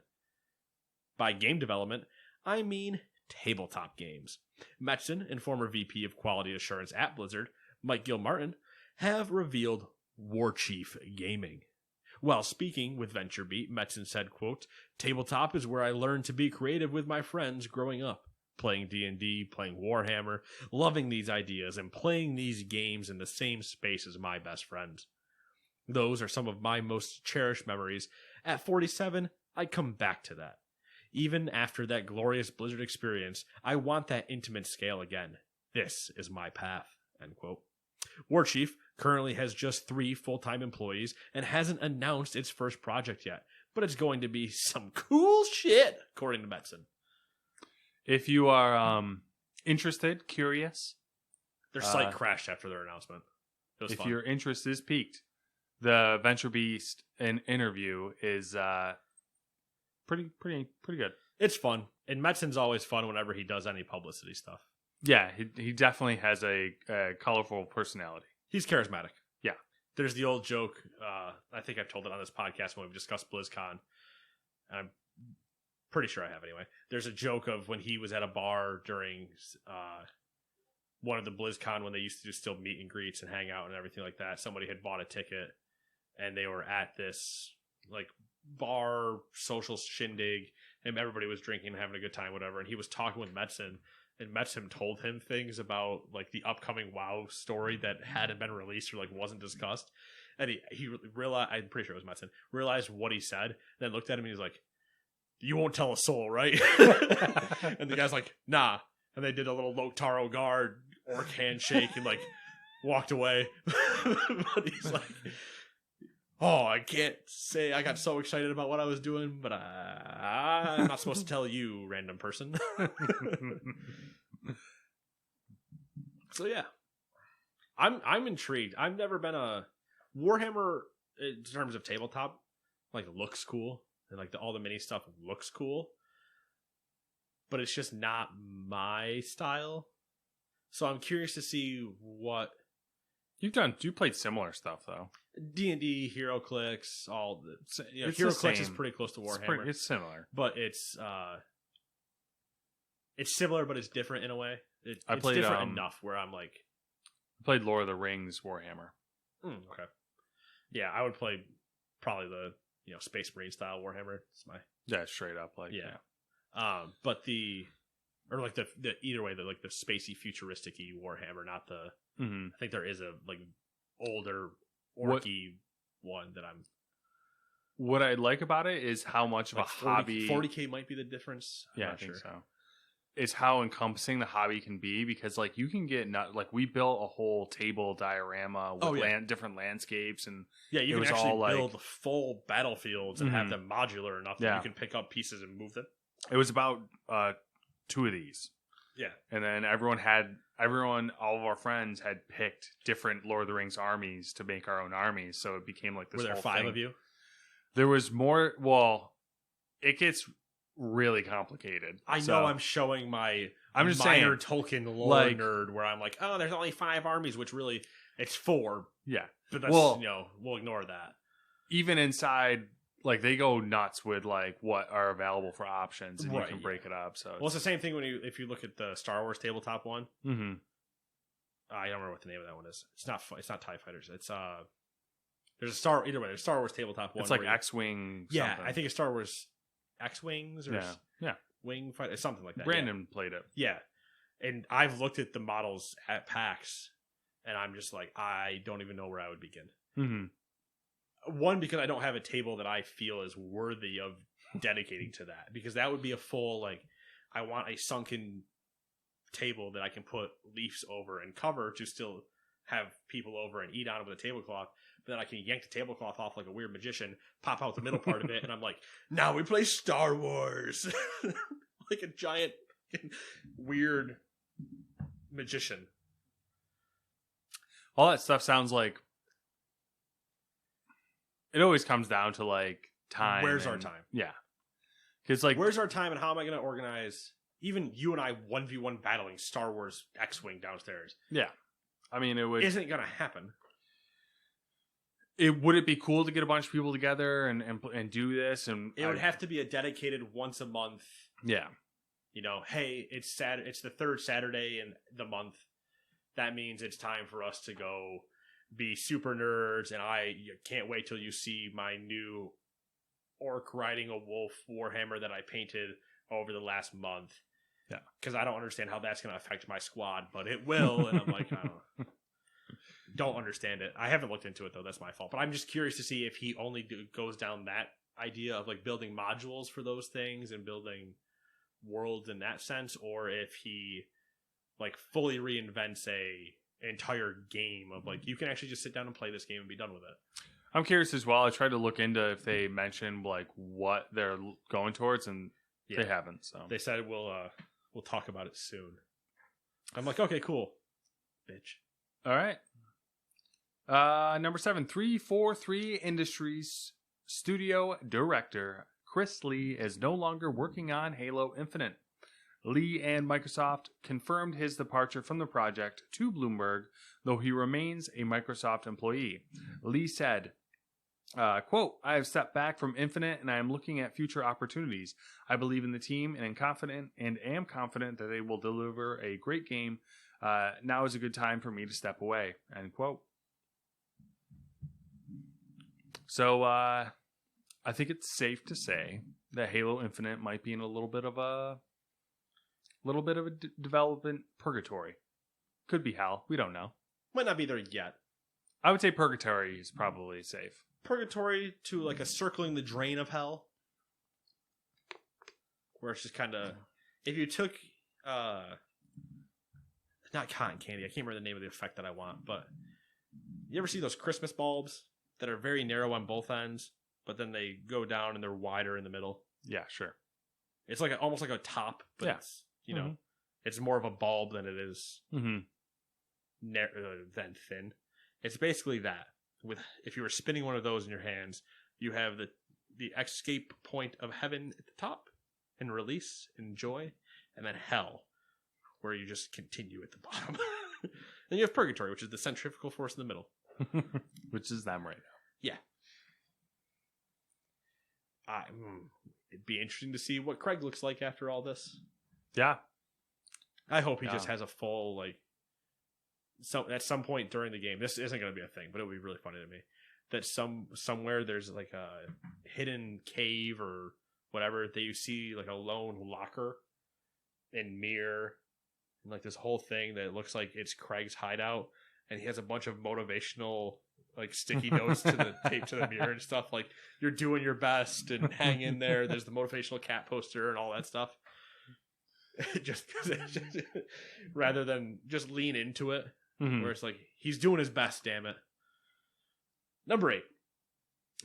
By game development, I mean tabletop games. Metzen and former VP of Quality Assurance at Blizzard, Mike Gilmartin, have revealed War Chief Gaming. While speaking with VentureBeat, Metzen said, quote, "Tabletop is where I learned to be creative with my friends growing up. Playing D&D, playing Warhammer, loving these ideas, and playing these games in the same space as my best friends. Those are some of my most cherished memories. At 47, I come back to that. Even after that glorious Blizzard experience, I want that intimate scale again. This is my path." End quote. War Chief currently has just 3 full-time employees and hasn't announced its first project yet, but it's going to be some cool shit, according to Metzen. If you are interested, curious, their site crashed after their announcement. It was fun. Your interest is piqued, the VentureBeast interview is pretty good. It's fun, and Metzen's always fun whenever he does any publicity stuff. Yeah, he definitely has a colorful personality. He's charismatic. Yeah. There's the old joke, I think I've told it on this podcast when we've discussed BlizzCon, and I'm pretty sure I have anyway. There's a joke of when he was at a bar during one of the BlizzCon when they used to do still meet and greets and hang out and everything like that. Somebody had bought a ticket, and they were at this like bar social shindig, and everybody was drinking and having a good time, whatever. And he was talking with Metzen, and Metzen told him things about like the upcoming WoW story that hadn't been released or like wasn't discussed. And he realized, I'm pretty sure it was Metzen, realized what he said, then looked at him and he's like, "You won't tell a soul, right?" And the guy's like, "Nah." And they did a little Lok'tar Guard orc handshake and like walked away. But he's like, "Oh, I can't say I got so excited about what I was doing, but I'm not supposed to tell you, random person." So yeah, I'm intrigued. I've never been a Warhammer in terms of tabletop. Like looks cool, and like all the mini stuff looks cool, but it's just not my style. So I'm curious to see what you've done. You played similar stuff though. D&D, HeroClix, all the HeroClix is pretty close to Warhammer. It's similar, but it's similar, but it's different in a way. It's different enough where I'm like, I played Lord of the Rings Warhammer. Okay, yeah, I would play probably the Space Marine style Warhammer. It's my straight up like but the either way, the spacey futuristic-y Warhammer, not the. Mm-hmm. I think there is a like older orky one that I'm. What I like about it is how much of a hobby. 40K might be the difference. I think so. It's how encompassing the hobby can be, because like you can get we built a whole table diorama with different landscapes, and you can actually build full battlefields and have them modular enough that you can pick up pieces and move them. It was about 2 of these. Yeah. And then all of our friends had picked different Lord of the Rings armies to make our own armies. So it became like this whole thing. Were there 5 of you? There was more. Well, it gets really complicated. I know I'm showing my I'm just minor saying, Tolkien lore like- nerd where I'm like, oh, there's only 5 armies, which really it's 4. yeah. But that's Well- we'll ignore that. Even inside, like they go nuts with like what are available for options, and Right, you can break it up. So Well, it's the same thing if you look at the Star Wars tabletop one. hmm I don't remember what the name of that one is. It's not TIE Fighters. It's there's a Star Wars tabletop one. it's like where you- X-wing. Yeah, something. I think it's Star Wars X-wings or Yeah. Wing Fighter, something like that. Brandon played it. Yeah. And I've looked at the models at PAX, and I'm just like, I don't even know where I would begin. hmm One, because I don't have a table that I feel is worthy of dedicating to that, because that would be a full, like, I want a sunken table that I can put leaves over and cover to still have people over and eat out of the tablecloth. But then I can yank the tablecloth off like a weird magician, pop out the middle part of it, and I'm like, now we play Star Wars. Like a giant weird magician. All that stuff sounds like it always comes down to like time. Where's our time? Yeah, because like Where's our time, and how am I going to organize even you and I 1v1 battling Star Wars X-Wing downstairs? yeah, I mean it would. Isn't going to happen. Would it be cool to get a bunch of people together and do this? And It would have to be a dedicated once a month. Yeah. You know, hey, it's the third Saturday in the month. That means it's time for us to go be super nerds, and you can't wait till you see my new orc riding a wolf warhammer that I painted over the last month. Yeah, because I don't understand how that's going to affect my squad, but it will, and I'm like, I don't understand it. I haven't looked into it though. That's my fault. But I'm just curious to see if he only goes down that idea of like building modules for those things and building worlds in that sense, or if he like fully reinvents a entire game of like, you can actually just sit down and play this game and be done with it. I'm curious as well. I tried to look into if they mentioned like what they're going towards, and they haven't. So they said we'll talk about it soon. I'm like, okay, cool, bitch. All right. Number 7, 343 Industries studio director Chris Lee is no longer working on Halo Infinite. Lee and Microsoft confirmed his departure from the project to Bloomberg, though he remains a Microsoft employee. Lee said, quote, I have stepped back from Infinite and I am looking at future opportunities. I believe in the team and am confident that they will deliver a great game. Now is a good time for me to step away, end quote. So, I think it's safe to say that Halo Infinite might be in a little bit of a development purgatory. Could be hell. We don't know. Might not be there yet. I would say purgatory is probably safe. Purgatory to like a circling the drain of hell, where it's just kind of, if you took not cotton candy, I can't remember the name of the effect that I want, but you ever see those Christmas bulbs that are very narrow on both ends, but then they go down and they're wider in the middle? Yeah, sure. It's like almost like a top, but it's, it's more of a bulb than it is than thin. It's basically that. With if you were spinning one of those in your hands, you have the escape point of heaven at the top, and release and joy, and then hell, where you just continue at the bottom. Then you have purgatory, which is the centrifugal force in the middle. Which is them right now. Yeah. It'd be interesting to see what Craig looks like after all this. Yeah. I hope he just has a full, like, so at some point during the game, this isn't going to be a thing, but it would be really funny to me, that somewhere there's like a hidden cave or whatever that you see like a lone locker and mirror and like this whole thing that looks like it's Craig's hideout, and he has a bunch of motivational like sticky notes to the tape to the mirror and stuff like, you're doing your best and hang in there. There's the motivational cat poster and all that stuff. Just rather than just lean into it, where it's like, he's doing his best, damn it. Number 8,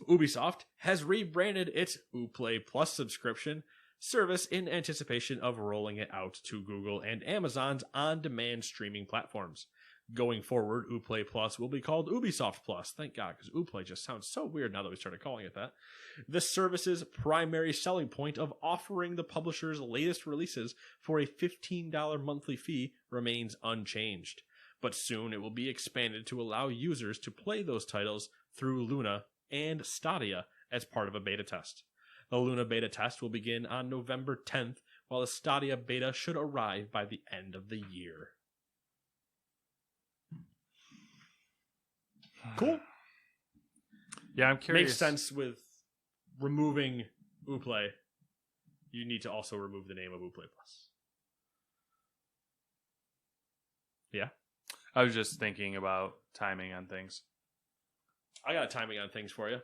Ubisoft has rebranded its Uplay Plus subscription service in anticipation of rolling it out to Google and Amazon's on-demand streaming platforms. Going forward, Uplay Plus will be called Ubisoft Plus. Thank God, because Uplay just sounds so weird now that we started calling it that. This service's primary selling point of offering the publisher's latest releases for a $15 monthly fee remains unchanged. But soon it will be expanded to allow users to play those titles through Luna and Stadia as part of a beta test. The Luna beta test will begin on November 10th, while the Stadia beta should arrive by the end of the year. Cool. Yeah, I'm curious. Makes sense with removing Uplay. You need to also remove the name of Uplay Plus. Yeah? I was just thinking about timing on things. I got a timing on things for you.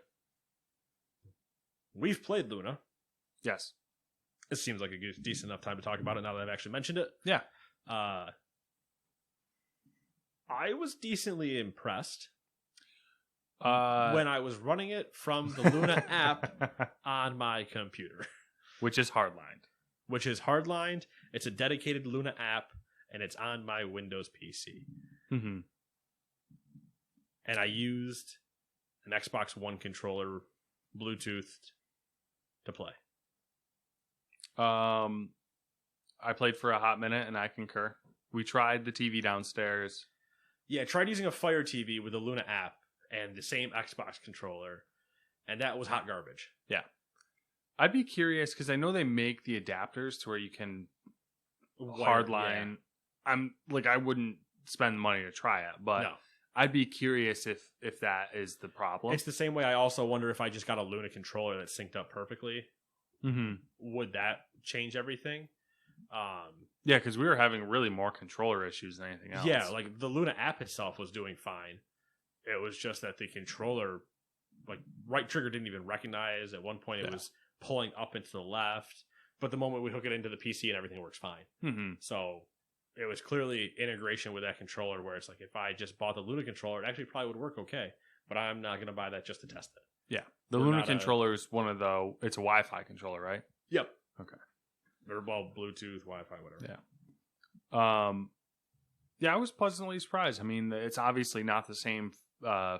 We've played Luna. Yes. It seems like a decent enough time to talk about it now that I've actually mentioned it. Yeah. I was decently impressed when I was running it from the Luna app on my computer. Which is hardlined. It's a dedicated Luna app, and it's on my Windows PC. Mm-hmm. And I used an Xbox One controller, Bluetoothed, to play. I played for a hot minute, and I concur. We tried the TV downstairs. Yeah, I tried using a Fire TV with the Luna app and the same Xbox controller, and that was hot garbage. Yeah. I'd be curious, because I know they make the adapters to where you can hardline. Yeah. I wouldn't spend money to try it, but no. I'd be curious if that is the problem. It's the same way I also wonder if I just got a Luna controller that synced up perfectly. Mm-hmm. Would that change everything? Yeah, because we were having really more controller issues than anything else. Yeah, like the Luna app itself was doing fine. It was just that the controller, like right trigger didn't even recognize. At one point it was pulling up and to the left, but the moment we hook it into the PC and everything works fine. Mm-hmm. So it was clearly integration with that controller where it's like if I just bought the Luna controller, it actually probably would work okay, but I'm not going to buy that just to test it. Yeah. The Luna controller is it's a Wi-Fi controller, right? Yep. Okay. Or, well, Bluetooth, Wi-Fi, whatever. Yeah. Yeah, I was pleasantly surprised. I mean, it's obviously not the same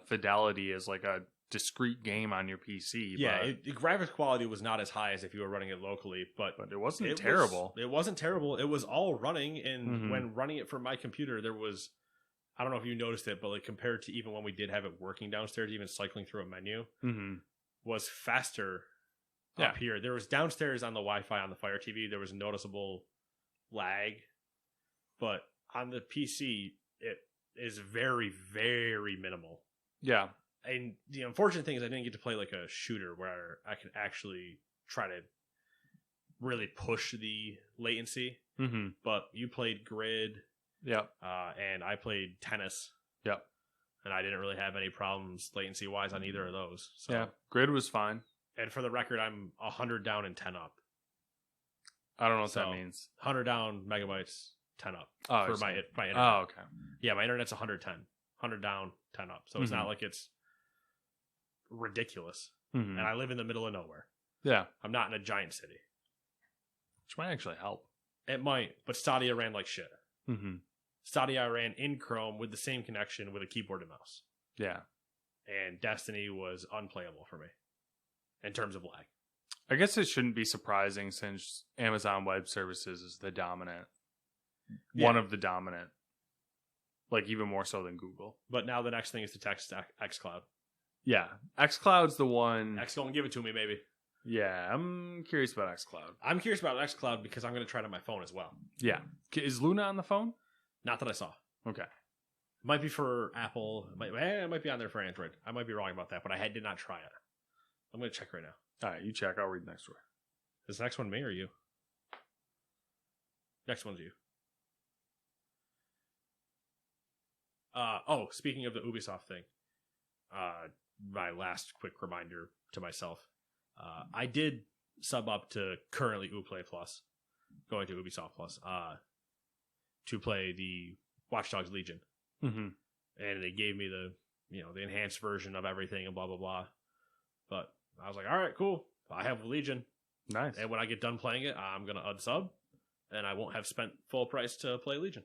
fidelity as like a discrete game on your PC. Yeah, the graphics quality was not as high as if you were running it locally, but it wasn't terrible. It wasn't terrible. It was all running, and when running it from my computer, there was, I don't know if you noticed it, but like compared to even when we did have it working downstairs, even cycling through a menu was faster up here. There was downstairs on the Wi-Fi on the Fire TV, there was noticeable lag, but on the PC, it is very, very minimal. Yeah. And the unfortunate thing is I didn't get to play like a shooter where I could actually try to really push the latency. Mm-hmm. But you played Grid. Yep. And I played Tennis. Yep. And I didn't really have any problems latency-wise on either of those. So. Yeah. Grid was fine. And for the record, I'm 100 down and 10 up. I don't know what that means. 100 down megabytes, 10 up. For my internet. Oh, okay. Yeah, my internet's 110. 100 down, 10 up. So it's not like it's ridiculous. And I live in the middle of nowhere. Yeah. I'm not in a giant city. Which might actually help. It might, but Stadia ran like shit. Mm-hmm. Stadia ran in Chrome with the same connection with a keyboard and mouse. Yeah. And Destiny was unplayable for me in terms of lag. I guess it shouldn't be surprising since Amazon Web Services is the dominant, one of the dominant, like even more so than Google. But now the next thing is to text xCloud. Yeah. xCloud's the one. xCloud, give it to me, maybe. Yeah, I'm curious about xCloud. I'm curious about xCloud because I'm going to try it on my phone as well. Yeah. Is Luna on the phone? Not that I saw. Okay. Might be for Apple. It might be on there for Android. I might be wrong about that, but I did not try it. I'm going to check right now. All right, you check. I'll read the next story. Is the next one me or you? Next one's you. Speaking of the Ubisoft thing, my last quick reminder to myself. I did sub up to currently Uplay Plus, going to Ubisoft Plus, to play the Watch Dogs Legion. Mm-hmm. And they gave me the enhanced version of everything and blah, blah, blah. But I was like, all right, cool. I have Legion. Nice. And when I get done playing it, I'm going to unsub, and I won't have spent full price to play Legion.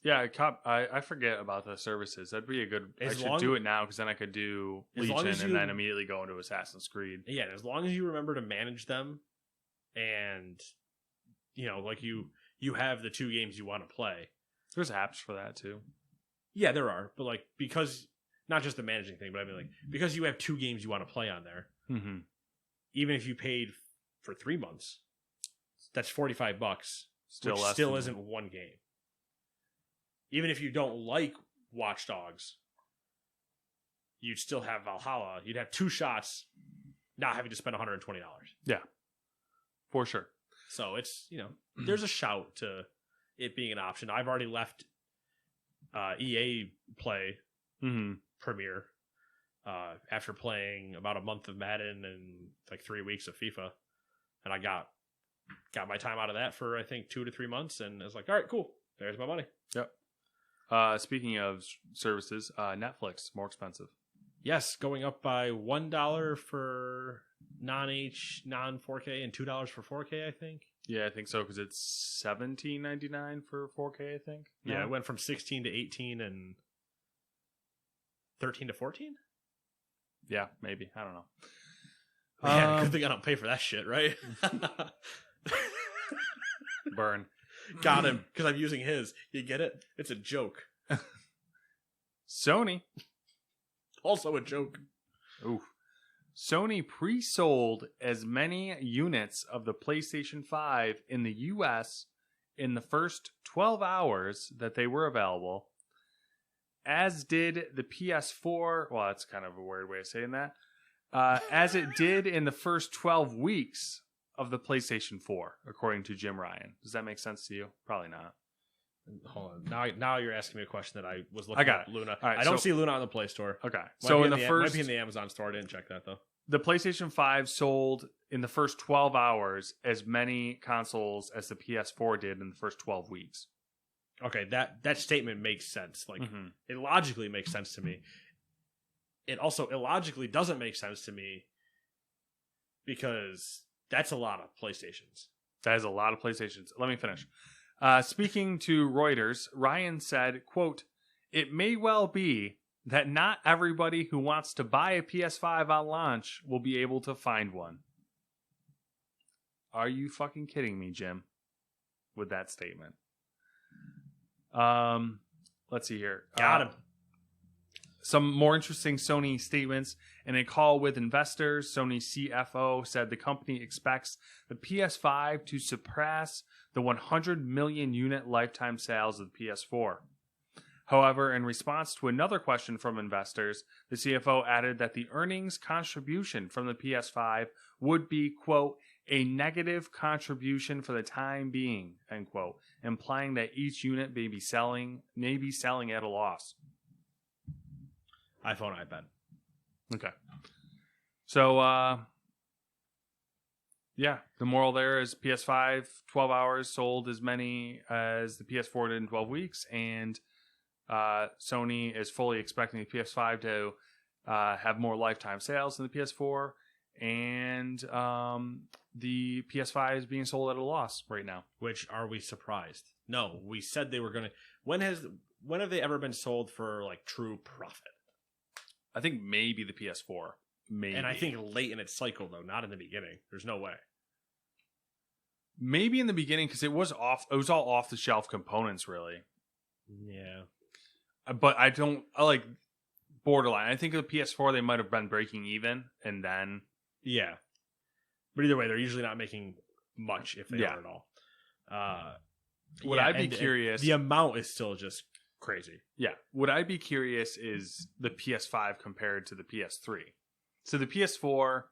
Yeah, I forget about the services. That'd be a good. I should do it now because then I could do Legion and then immediately go into Assassin's Creed. Yeah, as long as you remember to manage them, and like you have the 2 games you want to play. There's apps for that too. Yeah, there are, but like because not just the managing thing, but I mean like because you have 2 games you want to play on there. Mm-hmm. Even if you paid for 3 months, that's $45. Still isn't 1 game. Even if you don't like Watch Dogs, you'd still have Valhalla. You'd have 2 shots, not having to spend $120. Yeah, for sure. So it's there's a shout to it being an option. I've already left EA Play Premier after playing about a month of Madden and like 3 weeks of FIFA, and I got my time out of that for I think 2 to 3 months, and I was like, all right, cool. There's my money. Yep. Speaking of services, Netflix more expensive. Yes, going up by $1 for non-4K and $2 for 4K. I think. Yeah, I think so because it's $17.99 for 4K. I think. No? Yeah, it went from 16 to 18 and 13 to 14. Yeah, maybe. I don't know. Man, good thing I don't pay for that shit, right? Burn. Got him, because I'm using his. You get it? It's a joke. Sony. Also a joke. Ooh. Sony pre-sold as many units of the PlayStation 5 in the US in the first 12 hours that they were available, as did the PS4. Well, that's kind of a weird way of saying that. As it did in the first 12 weeks of the PlayStation 4, according to Jim Ryan. Does that make sense to you? Probably not. Hold on. Now you're asking me a question that I was looking at Luna. Right, I don't see Luna on the Play Store. Okay. So might be in the Amazon store. I didn't check that though. The PlayStation 5 sold in the first 12 hours as many consoles as the PS4 did in the first 12 weeks. Okay, that statement makes sense. Like it logically makes sense to me. It also illogically doesn't make sense to me because that's a lot of PlayStations. That is a lot of PlayStations. Let me finish. Speaking to Reuters, Ryan said, quote, "It may well be that not everybody who wants to buy a PS5 on launch will be able to find one." Are you fucking kidding me, Jim? With that statement. Let's see here. Got him. Some more interesting Sony statements. In a call with investors, Sony CFO said the company expects the PS5 to surpass the 100 million unit lifetime sales of the PS4. However, in response to another question from investors, the CFO added that the earnings contribution from the PS5 would be, quote, a negative contribution for the time being, end quote, implying that each unit may be selling at a loss. iPhone, iPad. Okay. So, yeah, the moral there is PS5, 12 hours, sold as many as the PS4 did in 12 weeks, and Sony is fully expecting the PS5 to have more lifetime sales than the PS4, and the PS5 is being sold at a loss right now. Which, are we surprised? No, we said they were going to... When have they ever been sold for like true profit? I think maybe the PS4. Maybe. And I think late in its cycle, though, not in the beginning. There's no way. Maybe in the beginning, because it was all off the shelf components, really. Yeah. But I don't like borderline. I think the PS4 they might have been breaking even, and then yeah. But either way, they're usually not making much if they are at all. I'd be curious. The amount is still just crazy. Yeah. What I'd be curious is the PS5 compared to the PS3. So the PS4,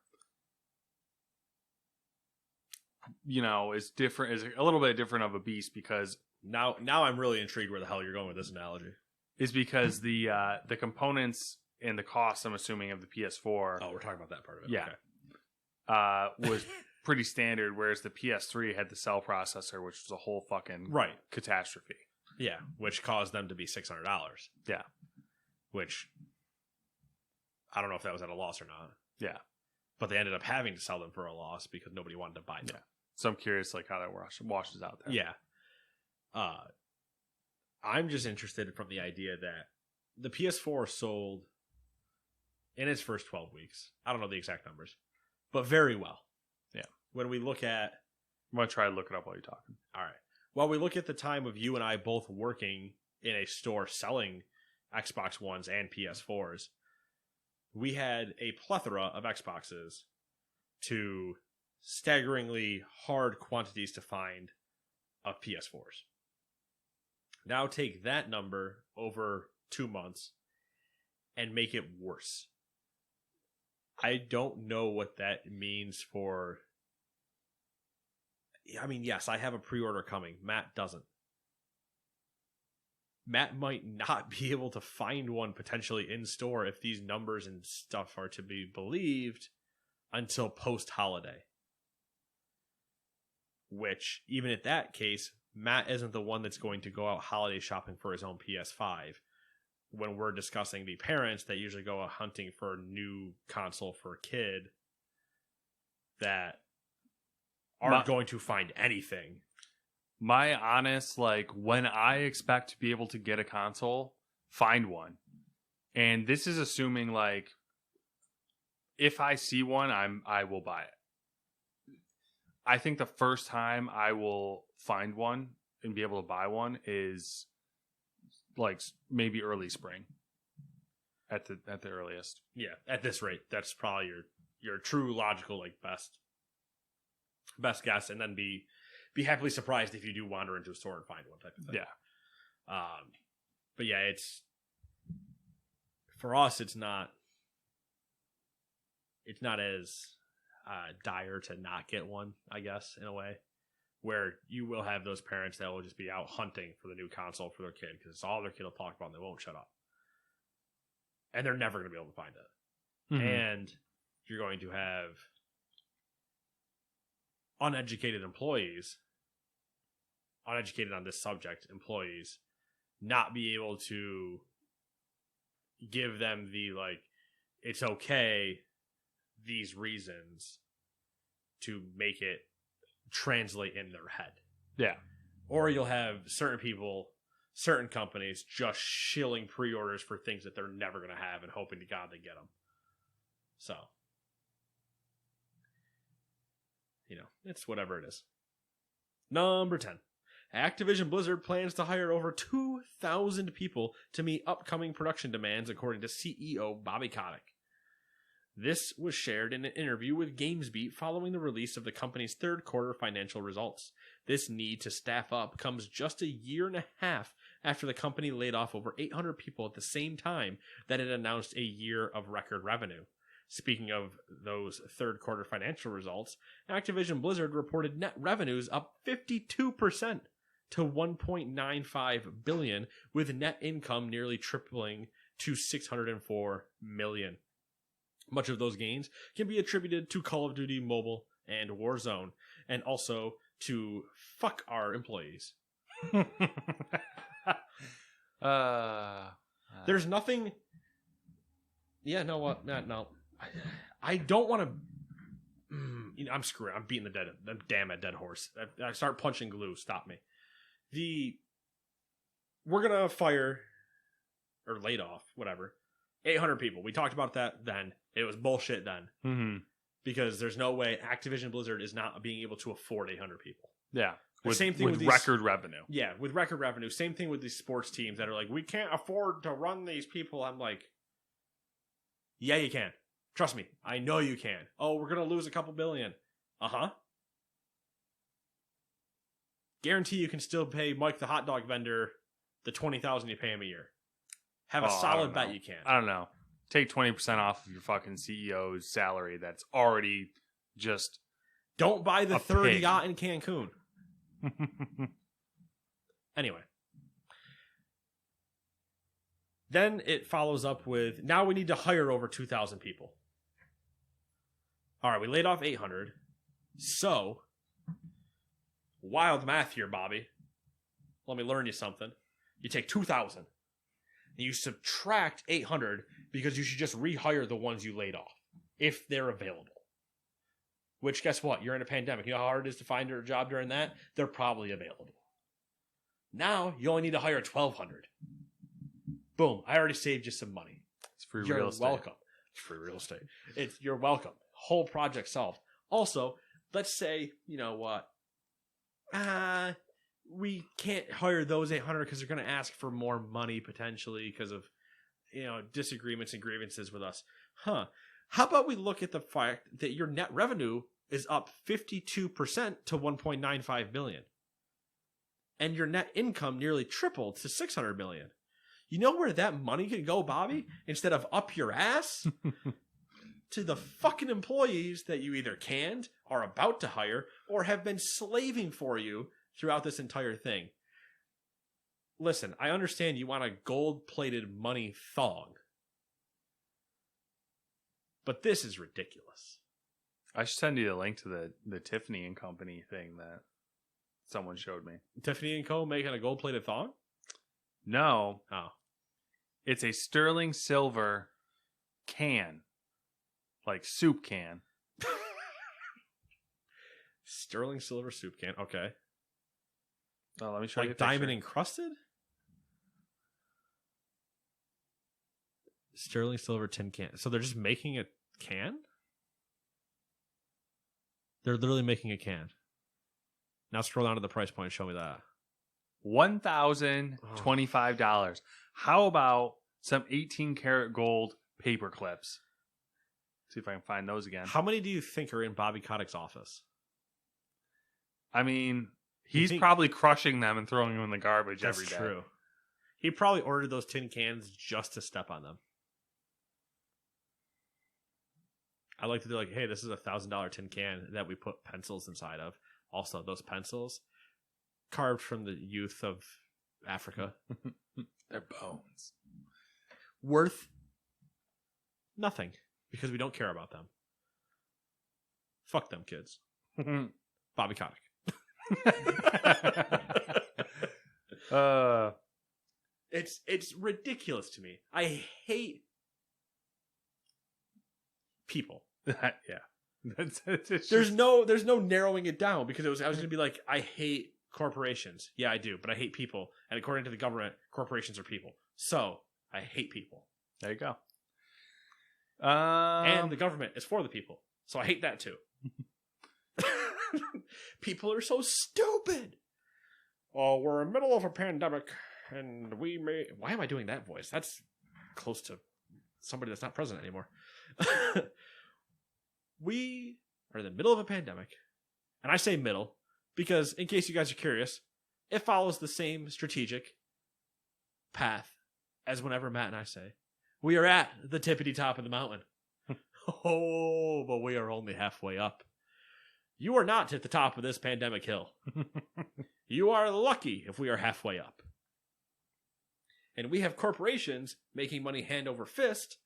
is different, is a little bit different of a beast because now I'm really intrigued where the hell you're going with this analogy. Is because the components and the cost, I'm assuming, of the PS4. Oh, we're talking about that part of it. Yeah. Okay. Was pretty standard, whereas the PS3 had the cell processor, which was a whole fucking catastrophe. Yeah, which caused them to be $600. Yeah. Which, I don't know if that was at a loss or not. Yeah. But they ended up having to sell them for a loss because nobody wanted to buy them. Yeah. So I'm curious how that washes out there. Yeah. I'm just interested from the idea that the PS4 sold in its first 12 weeks. I don't know the exact numbers, but very well. Yeah. When we look at... I'm going to try to look it up while you're talking. All right. While we look at the time of you and I both working in a store selling Xbox Ones and PS4s, we had a plethora of Xboxes to staggeringly hard quantities to find of PS4s. Now take that number over 2 months and make it worse. I don't know what that means for... I mean, yes, I have a pre-order coming. Matt doesn't. Matt might not be able to find one potentially in store if these numbers and stuff are to be believed until post-holiday. Which, even at that case, Matt isn't the one that's going to go out holiday shopping for his own PS5. When we're discussing the parents that usually go out hunting for a new console for a kid that aren't going to find anything. My honest, like, when I expect to be able to get a console, find one. And this is assuming, like, if I see one, I will buy it. I think the first time I will find one and be able to buy one is like maybe early spring at the earliest. Yeah, at this rate, that's probably your true logical, like, best guess, and then be happily surprised if you do wander into a store and find one type of thing. Yeah. But yeah, it's for us. It's not as dire to not get one, I guess, in a way, where you will have those parents that will just be out hunting for the new console for their kid because it's all their kid will talk about and they won't shut up. And they're never going to be able to find it. Mm-hmm. And you're going to have uneducated on this subject, employees, not be able to give them the, like, it's okay, these reasons to make it translate in their head. Yeah. Or you'll have certain people, certain companies just shilling pre-orders for things that they're never going to have and hoping to God they get them. So, it's whatever it is. Number 10. Activision Blizzard plans to hire over 2,000 people to meet upcoming production demands, according to CEO Bobby Kotick. This was shared in an interview with GamesBeat following the release of the company's third quarter financial results. This need to staff up comes just a year and a half after the company laid off over 800 people at the same time that it announced a year of record revenue. Speaking of those third quarter financial results, Activision Blizzard reported net revenues up 52% to $1.95 billion, with net income nearly tripling to $604 million. Much of those gains can be attributed to Call of Duty Mobile and Warzone, and also to fuck our employees. There's nothing... Yeah, no, what? No. I don't want to... I'm screwed. I'm beating the damn dead horse. I start punching glue. Stop me. We're going to fire, or laid off, whatever, 800 people. We talked about that then. It was bullshit then. Mm-hmm. Because there's no way Activision Blizzard is not being able to afford 800 people. Yeah. Same thing with record revenue. Yeah, with record revenue. Same thing with these sports teams that are like, we can't afford to run these people. I'm like, yeah, you can. Trust me. I know you can. Oh, we're going to lose a couple billion. Uh-huh. Guarantee you can still pay Mike the hot dog vendor the $20,000 you pay him a year. Have a solid bet you can. I don't know. Take 20% off of your fucking CEO's salary that's already just... Don't buy the third yacht in Cancun. Anyway. Then it follows up with, now we need to hire over 2,000 people. All right, we laid off 800. So, wild math here, Bobby. Let me learn you something. You take 2,000 and you subtract 800 because you should just rehire the ones you laid off if they're available. Which, guess what? You're in a pandemic. You know how hard it is to find a job during that? They're probably available. Now you only need to hire 1,200. Boom! I already saved you some money. It's free You're real estate. welcome. It's free real estate. You're welcome. Whole project solved. Also, let's say, you know what? We can't hire those 800 because they're going to ask for more money potentially because of, you know, disagreements and grievances with us. How about we look at the fact that your net revenue is up 52% to 1.95 billion, and your net income nearly tripled to 600 million. You know where that money could go, Bobby? Instead of up your ass to the fucking employees that you either canned, are about to hire, or have been slaving for you throughout this entire thing. Listen, I understand you want a gold-plated money thong, but this is ridiculous. I should send you a link to the Tiffany and Company thing that someone showed me. Tiffany & Co. making a gold-plated thong? No. Oh. It's a sterling silver can. Like soup can. Sterling silver soup can. Okay. Oh, let me show you. Like diamond encrusted? Sterling silver tin can. So they're just making a can? They're literally making a can. Now scroll down to the price point and show me that. $1,025. How about some 18 karat gold paper clips? See if I can find those again. How many do you think are in Bobby Kotick's office? I mean, he's probably crushing them and throwing them in the garbage every day. That's true. He probably ordered those tin cans just to step on them. I like to do like, hey, this is $1,000 tin can that we put pencils inside of. Also, those pencils carved from the youth of Africa. They're bones. Worth nothing because we don't care about them. Fuck them kids. Bobby Kotick. It's ridiculous to me. I hate people. Yeah. There's no narrowing it down because I was going to be like, I hate corporations. Yeah, I do, but I hate people. And according to the government, corporations are people. So I hate people. There you go. And the government is for the people. So I hate that too. People are so stupid. Well, we're in the middle of a pandemic and we may... Why am I doing that voice? That's close to somebody that's not president anymore. We are in the middle of a pandemic. And I say middle because, in case you guys are curious, it follows the same strategic path as whenever Matt and I say, we are at the tippity top of the mountain. Oh, but we are only halfway up. You are not at the top of this pandemic hill. You are lucky if we are halfway up. And we have corporations making money hand over fist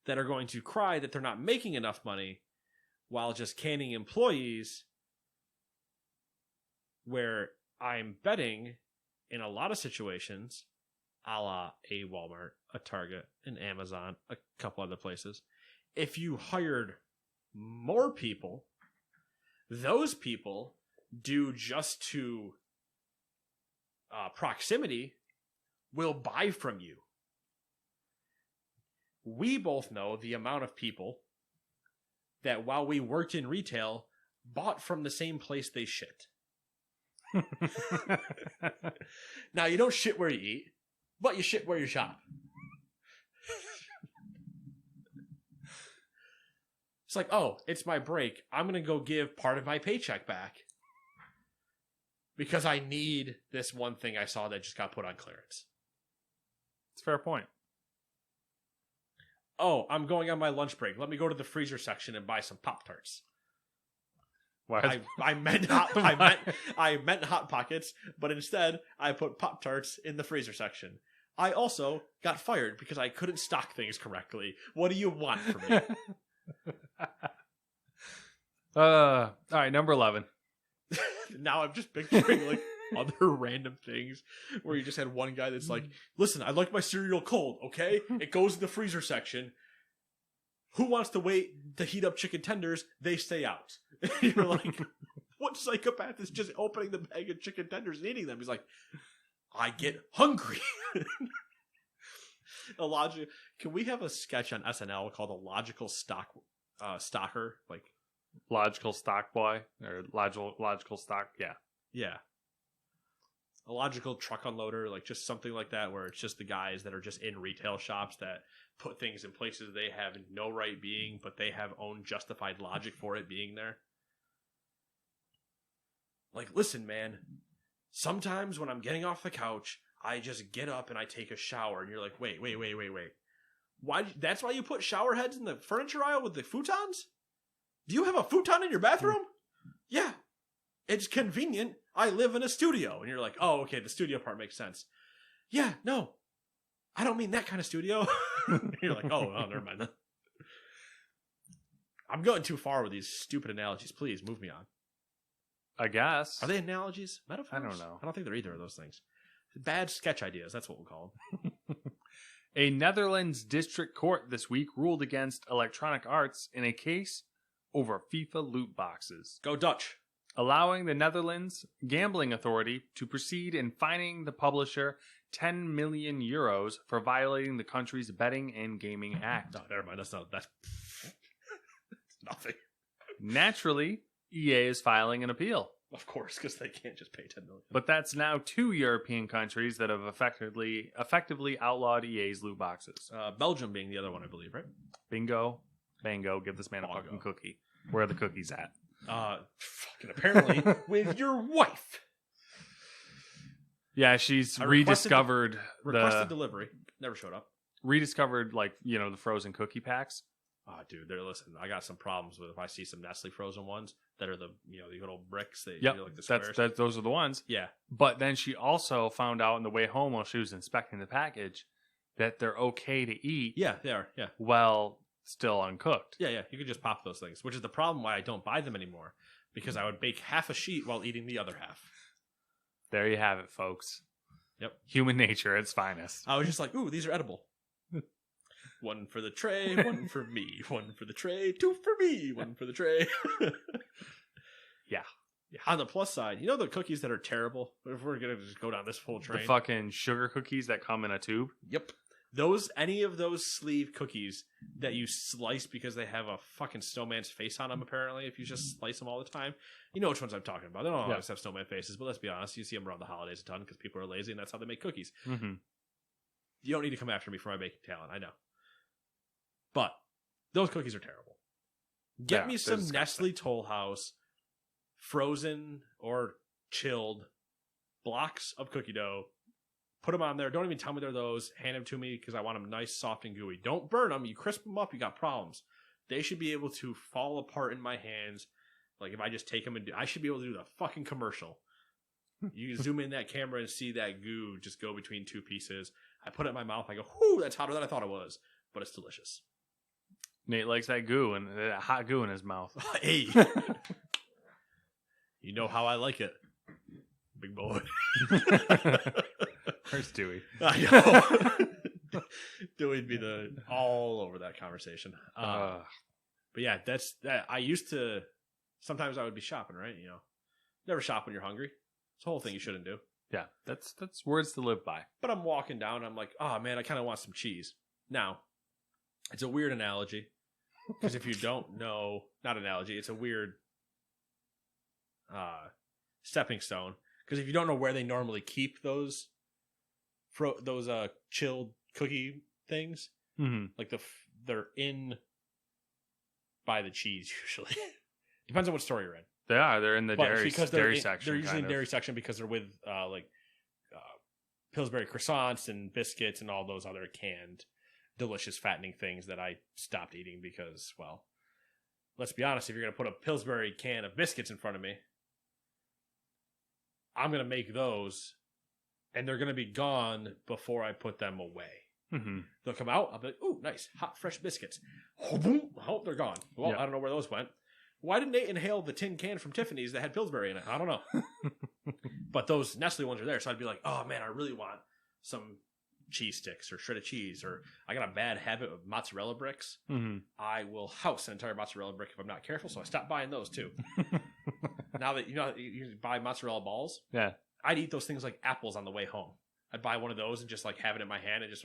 that are going to cry that they're not making enough money while just canning employees, where I'm betting in a lot of situations, a la a Walmart, a Target, an Amazon, a couple other places, if you hired more people, those people, due just to proximity, will buy from you. We both know the amount of people that while we worked in retail, bought from the same place they shit. Now, you don't shit where you eat, but you shit where you shop. It's like, oh, it's my break. I'm going to go give part of my paycheck back because I need this one thing I saw that just got put on clearance. It's a fair point. Oh, I'm going on my lunch break. Let me go to the freezer section and buy some Pop-Tarts. Why? I meant Hot Pockets, but instead I put Pop-Tarts in the freezer section. I also got fired because I couldn't stock things correctly. What do you want from me? All right, number 11. Now I'm just picturing like other random things where you just had one guy that's like, listen, I like my cereal cold, okay? It goes in the freezer section. Who wants to wait to heat up chicken tenders? They stay out. You're like, what psychopath is just opening the bag of chicken tenders and eating them? He's like, I get hungry. Can we have a sketch on SNL called a logical stalker? Like Logical stock boy or logical stock. Yeah. yeah, a logical truck unloader, like just something like that, where it's just the guys that are just in retail shops that put things in places they have no right being, but they have own justified logic for it being there. Like, listen, man, sometimes when I'm getting off the couch, I just get up and I take a shower, and you're like, wait. Why? That's why you put shower heads in the furniture aisle with the futons? Do you have a futon in your bathroom? Yeah. It's convenient. I live in a studio. And you're like, oh, okay, the studio part makes sense. Yeah, no. I don't mean that kind of studio. You're like, oh, never mind then. I'm going too far with these stupid analogies. Please, move me on. I guess. Are they analogies? Metaphors? I don't know. I don't think they're either of those things. Bad sketch ideas. That's what we'll call them. A Netherlands district court this week ruled against Electronic Arts in a case over FIFA loot boxes, Go Dutch. allowing the Netherlands Gambling Authority to proceed in fining the publisher 10 million euros for violating the country's Betting and Gaming Act. No, never mind. That's nothing. Naturally, EA is filing an appeal. Of course, because they can't just pay 10 million. But that's now 2 European countries that have effectively outlawed EA's loot boxes. Belgium being the other one, I believe, right? Bingo, bango, give this man a Bongo. fucking cookie. Where are the cookies at? Fucking apparently with your wife. Yeah, she's I requested delivery. Never showed up. rediscovered the frozen cookie packs. Oh, dude, listen, I got some problems with if I see some Nestle frozen ones that are the little bricks that like the squares. Those are the ones. Yeah. But then she also found out on the way home while she was inspecting the package that they're okay to eat. Yeah, they are. Yeah. Well, still uncooked. Yeah. You could just pop those things, which is the problem why I don't buy them anymore, because I would bake half a sheet while eating the other half. There you have it, folks. Yep. Human nature at its finest. I was just like, ooh, these are edible. One for the tray, one for me. One for the tray, two for me. One for the tray. Yeah. On the plus side, the cookies that are terrible? If we're going to just go down this full train. The fucking sugar cookies that come in a tube. Yep. Any of those sleeve cookies that you slice because they have a fucking snowman's face on them, apparently, if you just slice them all the time. You know which ones I'm talking about. They don't always have snowman faces, but let's be honest. You see them around the holidays a ton because people are lazy and that's how they make cookies. Mm-hmm. You don't need to come after me for my baking talent. I know. But those cookies are terrible. Get me some Nestle Toll House frozen or chilled blocks of cookie dough. Put them on there. Don't even tell me they're those. Hand them to me because I want them nice, soft, and gooey. Don't burn them. You crisp them up, you got problems. They should be able to fall apart in my hands. Like if I just take them I should be able to do the fucking commercial. You zoom in that camera and see that goo just go between two pieces. I put it in my mouth. I go, whoo, that's hotter than I thought it was. But it's delicious. Nate likes that goo and hot goo in his mouth. Hey. You know how I like it. Big boy. Where's Dewey? I know. Dewey'd be all over that conversation. But yeah, that's that. I used to. Sometimes I would be shopping, right? Never shop when you're hungry. It's a whole thing you shouldn't do. Yeah, that's words to live by. But I'm walking down. And I'm like, oh man, I kind of want some cheese. Now, it's a weird analogy because if you don't know, not analogy, it's a weird stepping stone. Because if you don't know where they normally keep those chilled cookie things, like they're in by the cheese usually. Depends on what store you're in. They're in the dairy section. They're usually in dairy section because they're with Pillsbury croissants and biscuits and all those other canned, delicious, fattening things that I stopped eating because, well, let's be honest, if you're going to put a Pillsbury can of biscuits in front of me, I'm going to make those, and they're going to be gone before I put them away. Mm-hmm. They'll come out. I'll be like, ooh, nice, hot, fresh biscuits. Oh, they're gone. Well, I don't know where those went. Why didn't Nate inhale the tin can from Tiffany's that had Pillsbury in it? I don't know. But those Nestle ones are there, so I'd be like, oh, man, I really want some cheese sticks or shredded cheese, or I got a bad habit of mozzarella bricks. Mm-hmm. I will house an entire mozzarella brick if I'm not careful, so I stopped buying those too. Now that you buy mozzarella balls, yeah, I'd eat those things like apples on the way home. I'd buy one of those and just like have it in my hand and just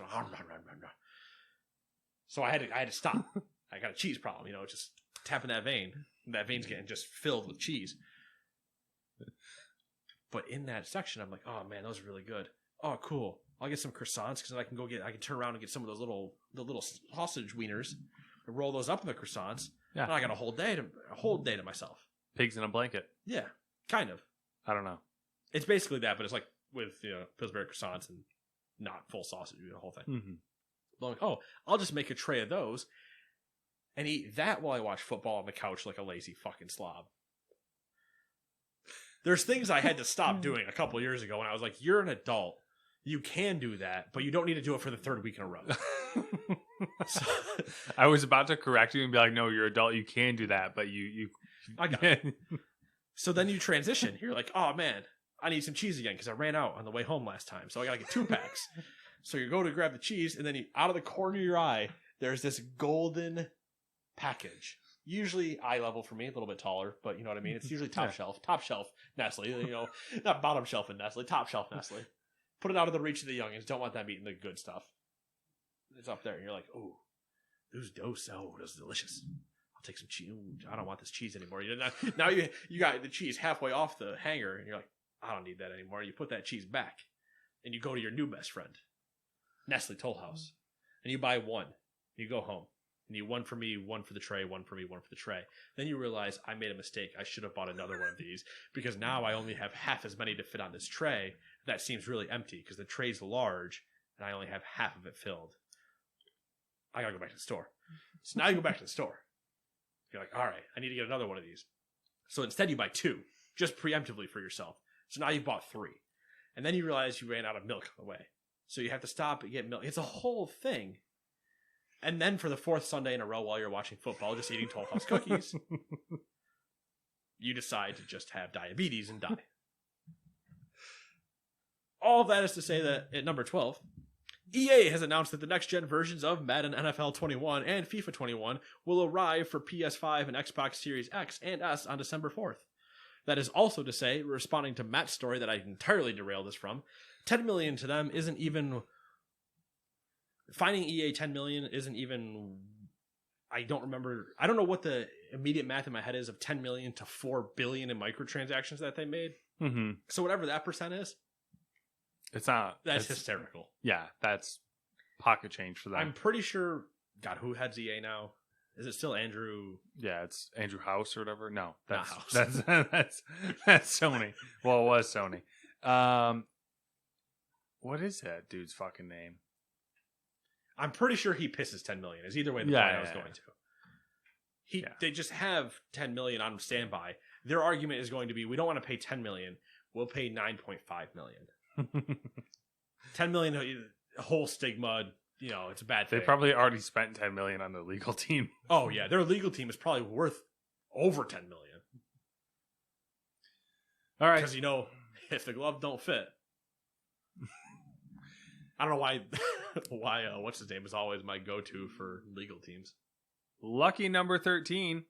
so I had to stop. I got a cheese problem, just tapping that vein. That vein's getting just filled with cheese. But in that section, I'm like, oh man, those are really good. Oh, cool. I'll get some croissants because I can turn around and get some of those little sausage wieners and roll those up in the croissants. Yeah. And I got a whole day to myself. Pigs in a blanket. Yeah, kind of. I don't know. It's basically that, but it's like with Pillsbury croissants and not full sausage, the whole thing. Mm-hmm. I'm like, oh, I'll just make a tray of those and eat that while I watch football on the couch like a lazy fucking slob. There's things I had to stop doing a couple years ago when I was like, you're an adult. You can do that, but you don't need to do it for the third week in a row. So, I was about to correct you and be like, no, you're an adult. You can do that, but you I got it. So then you transition. You're like, oh man, I need some cheese again because I ran out on the way home last time. So I got to get 2 packs. So you go to grab the cheese, and then out of the corner of your eye, there's this golden package. Usually eye level for me, a little bit taller, but you know what I mean? It's usually top shelf Nestle, not bottom shelf in Nestle, top shelf Nestle. Put it out of the reach of the youngins. Don't want them eating the good stuff. It's up there, and you're like, oh, that's delicious. I'll take some cheese. Ooh, I don't want this cheese anymore. Now you got the cheese halfway off the hanger, and you're like, I don't need that anymore. You put that cheese back, and you go to your new best friend, Nestle Toll House, and you buy one. You go home. And you one for me, one for the tray, one for me, one for the tray. Then you realize I made a mistake. I should have bought another one of these because now I only have half as many to fit on this tray. That seems really empty because the tray's large and I only have half of it filled. I gotta go back to the store. So now you go back to the store. You're like, all right, I need to get another one of these. So instead you buy 2, just preemptively for yourself. So now you bought 3. And then you realize you ran out of milk on the way. So you have to stop and get milk. It's a whole thing. And then for the 4th Sunday in a row while you're watching football, just eating Toll House cookies, you decide to just have diabetes and die. All of that is to say that at number 12, EA has announced that the next-gen versions of Madden NFL 21 and FIFA 21 will arrive for PS5 and Xbox Series X and S on December 4th. That is also to say, responding to Matt's story that I entirely derailed this from, $10 million to them isn't even... Finding EA 10 million isn't even... I don't know what the immediate math in my head is of 10 million to 4 billion in microtransactions that they made. Mm-hmm. So whatever that percent is, it's not... That's hysterical. Yeah, that's pocket change for them. I'm pretty sure... God, who heads EA now? Is it still Andrew? Yeah, it's Andrew House or whatever. No, that's House. that's Sony. Well, it was Sony. What is that dude's fucking name? I'm pretty sure he pisses 10 million. Is either way the point I was going to. They just have 10 million on standby. Their argument is going to be, we don't want to pay 10 million. We'll pay 9.5 million. 10 million, a whole stigma. It's a bad thing. They probably already spent 10 million on the legal team. Oh yeah, their legal team is probably worth over 10 million. All right, because if the glove don't fit. I don't know why what's his name is always my go-to for legal teams. Lucky number 13.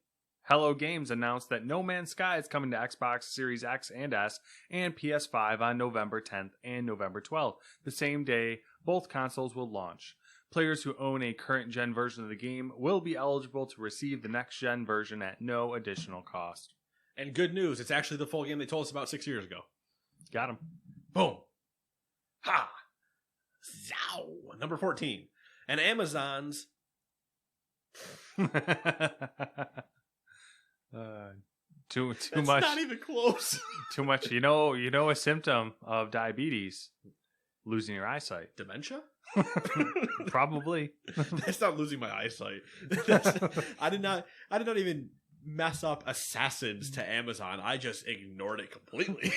Hello Games announced that No Man's Sky is coming to Xbox Series X and S and PS5 on November 10th and November 12th, the same day both consoles will launch. Players who own a current-gen version of the game will be eligible to receive the next-gen version at no additional cost. And good news, it's actually the full game they told us about 6 years ago. Got him. Boom. Ha! Zow! Number 14. And Amazon's... too That's much. Not even close. Too much. A symptom of diabetes, losing your eyesight. Dementia? Probably. That's not losing my eyesight. I did not even mess up Assassins to Amazon. I just ignored it completely.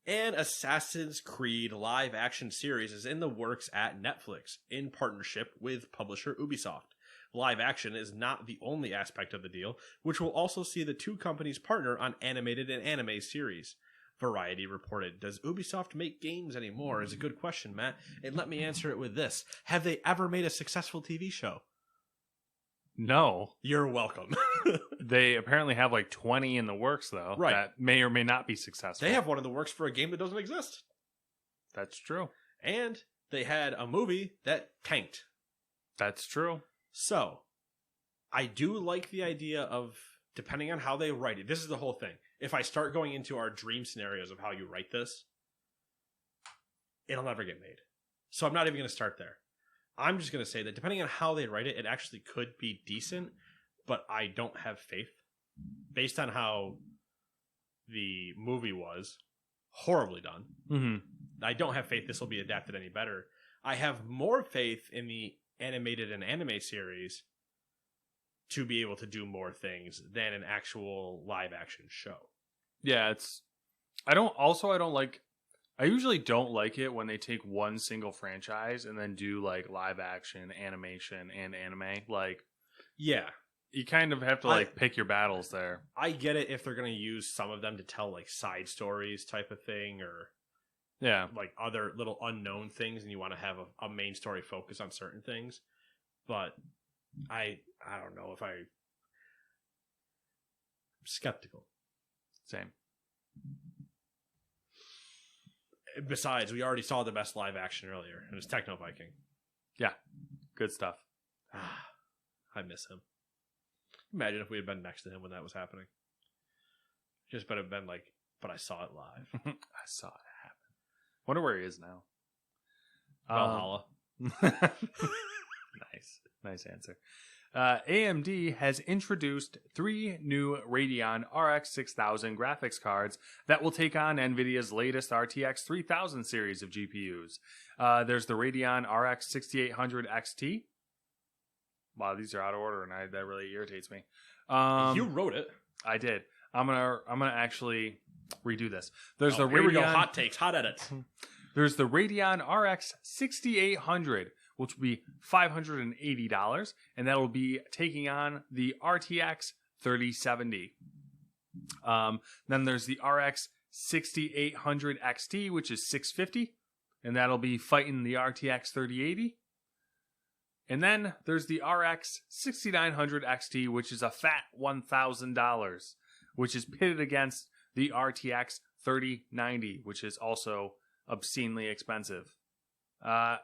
An Assassin's Creed live-action series is in the works at Netflix in partnership with publisher Ubisoft. Live action is not the only aspect of the deal, which will also see the two companies partner on animated and anime series. Variety reported, does Ubisoft make games anymore? Is a good question, Matt. And let me answer it with this. Have they ever made a successful TV show? No. You're welcome. They apparently have like 20 in the works, though. Right. That may or may not be successful. They have one in the works for a game that doesn't exist. That's true. And they had a movie that tanked. That's true. So, I do like the idea of, depending on how they write it, this is the whole thing. If I start going into our dream scenarios of how you write this, it'll never get made. So I'm not even going to start there. I'm just going to say that depending on how they write it, it actually could be decent, but I don't have faith. Based on how the movie was, horribly done. Mm-hmm. I don't have faith this will be adapted any better. I have more faith in the animated and anime series to be able to do more things than an actual live action show. Yeah, I usually don't like it when they take one single franchise and then do like live action, animation, and anime. Like, yeah, you kind of have to like pick your battles there. I get it if they're going to use some of them to tell like side stories type of thing, or yeah, like other little unknown things, and you want to have a main story focus on certain things. But I don't know if I'm skeptical. Same. Besides, we already saw the best live action earlier, and it's Techno Viking. Yeah, good stuff. I miss him. Imagine if we had been next to him when that was happening. Just better have been like, but I saw it live. I saw it happen. Wonder where he is now. Valhalla. Nice answer. AMD has introduced 3 new Radeon RX 6000 graphics cards that will take on NVIDIA's latest RTX 3000 series of GPUs. There's the Radeon RX 6800 XT. Wow, these are out of order, and that really irritates me. You wrote it. I did. I'm gonna actually redo this. There's the here Radeon. We go. Hot takes, hot edits. There's the Radeon RX 6800, which will be $580, and that'll be taking on the RTX 3070. Then there's the RX 6800 XT, which is $650, and that'll be fighting the RTX 3080. And then there's the RX 6900 XT, which is a fat $1,000, which is pitted against the RTX 3090, which is also obscenely expensive.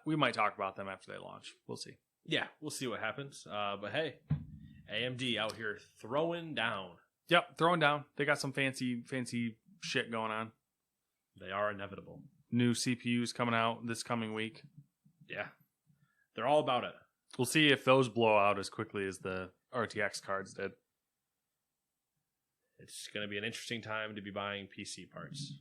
We might talk about them after they launch. We'll see. Yeah, we'll see what happens. But hey, AMD out here throwing down. Yep, throwing down. They got some fancy shit going on. They are inevitable. New CPUs coming out this coming week. Yeah, they're all about it. We'll see if those blow out as quickly as the RTX cards did. It's going to be an interesting time to be buying PC parts.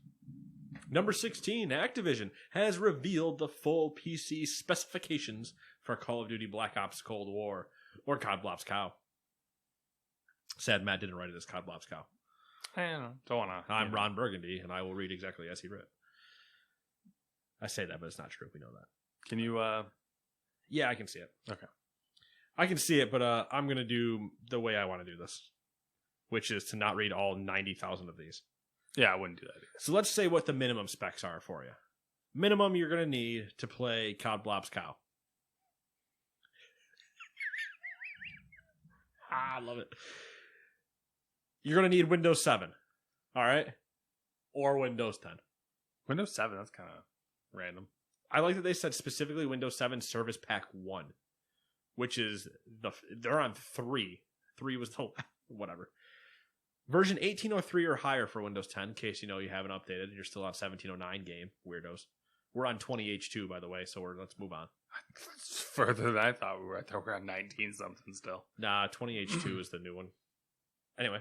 Number 16, Activision has revealed the full PC specifications for Call of Duty Black Ops Cold War, or COD Blobs Cow. Sad Matt didn't write it as COD Blobs Cow. Don't wanna. I'm Ron Burgundy, and I will read exactly as he wrote. I say that, but it's not true. We know that. Can you... Yeah, I can see it. Okay. I can see it, but I'm going to do the way I want to do this, which is to not read all 90,000 of these. Yeah, I wouldn't do that either. So let's say what the minimum specs are for you. Minimum you're going to need to play COD Blobs Cow. I love it. You're going to need Windows 7. All right? Or Windows 10. Windows 7, that's kind of random. I like that they said specifically Windows 7 Service Pack 1, which is they're on 3. 3 was the whatever. Version 1803 or higher for Windows 10, in case you haven't updated and you're still on 1709 game, weirdos. We're on 20H2, by the way, so let's move on. It's further than I thought we were. I thought we were on 19 something still. Nah, 20H2 is the new one. Anyway,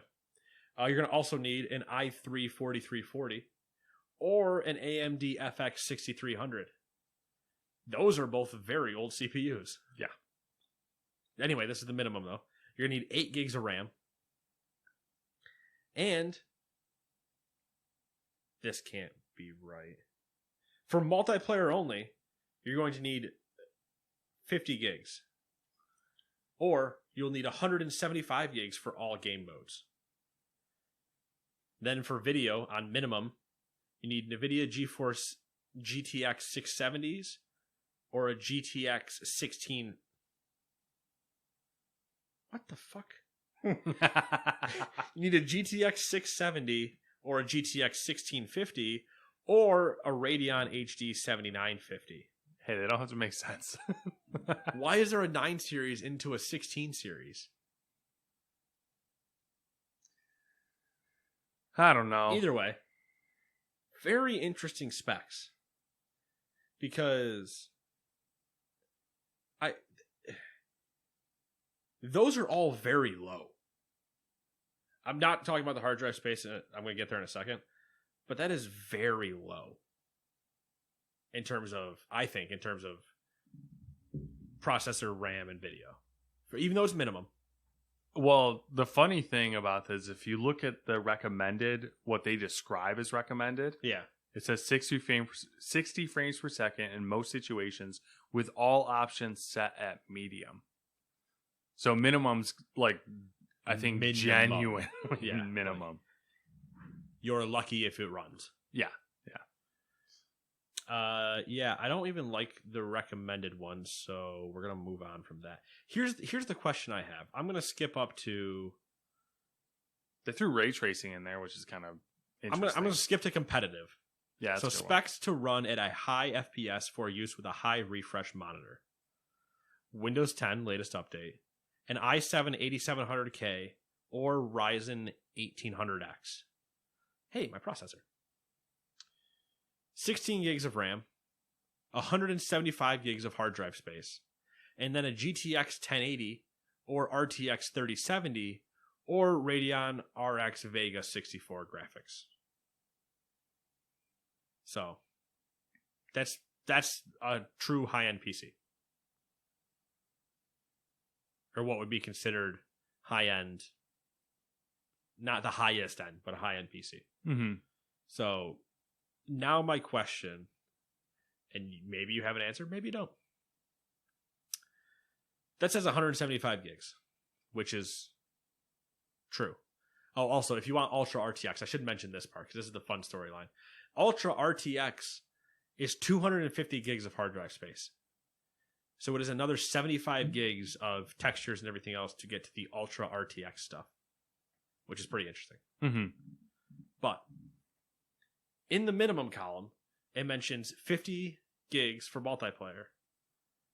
you're going to also need an i3 4340 or an AMD FX 6300. Those are both very old CPUs. Yeah. Anyway, this is the minimum, though. You're going to need 8 gigs of RAM. And this can't be right. For multiplayer only, you're going to need 50 gigs. Or you'll need 175 gigs for all game modes. Then for video, on minimum, you need NVIDIA GeForce GTX 670s or a GTX 16. What the fuck? You need a GTX 670 or a GTX 1650 or a Radeon HD 7950. Hey, they don't have to make sense. Why is there a 9 series into a 16 series? I don't know. Either way, very interesting specs. Because those are all very low. I'm not talking about the hard drive space. I'm going to get there in a second. But that is very low. I think, in terms of processor, RAM, and video. Even though it's minimum. Well, the funny thing about this, if you look at the recommended, what they describe as recommended, Yeah. it says 60 frames per second in most situations with all options set at medium. So minimum's like, I think, Minimum. genuine Yeah. minimum. You're lucky if it runs. Yeah. Yeah, I don't even like the recommended one, so we're gonna move on from that. Here's the question I have. I'm gonna skip up to. They threw ray tracing in there, which is kind of I'm interesting. gonna skip to competitive. Yeah. So specs to run at a high FPS for use with a high refresh monitor. Windows 10 latest update, an i7 8700K or Ryzen 1800X. Hey, my processor. 16 gigs of RAM, 175 gigs of hard drive space, and then a GTX 1080 or RTX 3070 or Radeon RX Vega 64 graphics. So, that's a true high-end PC. Or what would be considered high-end, not the highest end, but a high-end PC. Mm-hmm. So, now my question, and maybe you have an answer, maybe you don't. That says 175 gigs, which is true. Oh, also, if you want Ultra RTX, I should mention this part because this is the fun storyline. Ultra RTX is 250 gigs of hard drive space. So it is another 75 gigs of textures and everything else to get to the Ultra RTX stuff, which is pretty interesting. Mm-hmm. But in the minimum column, it mentions 50 gigs for multiplayer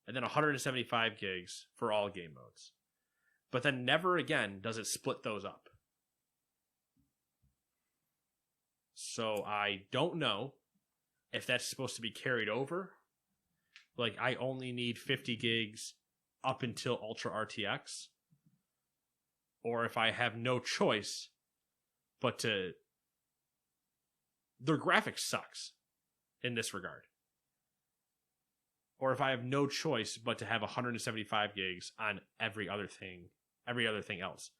and then 175 gigs for all game modes. But then never again does it split those up. So I don't know if that's supposed to be carried over. Like, I only need 50 gigs up until Ultra RTX. Or if I have no choice but to... Their graphics sucks in this regard. Or if I have no choice but to have 175 gigs on every other thing else.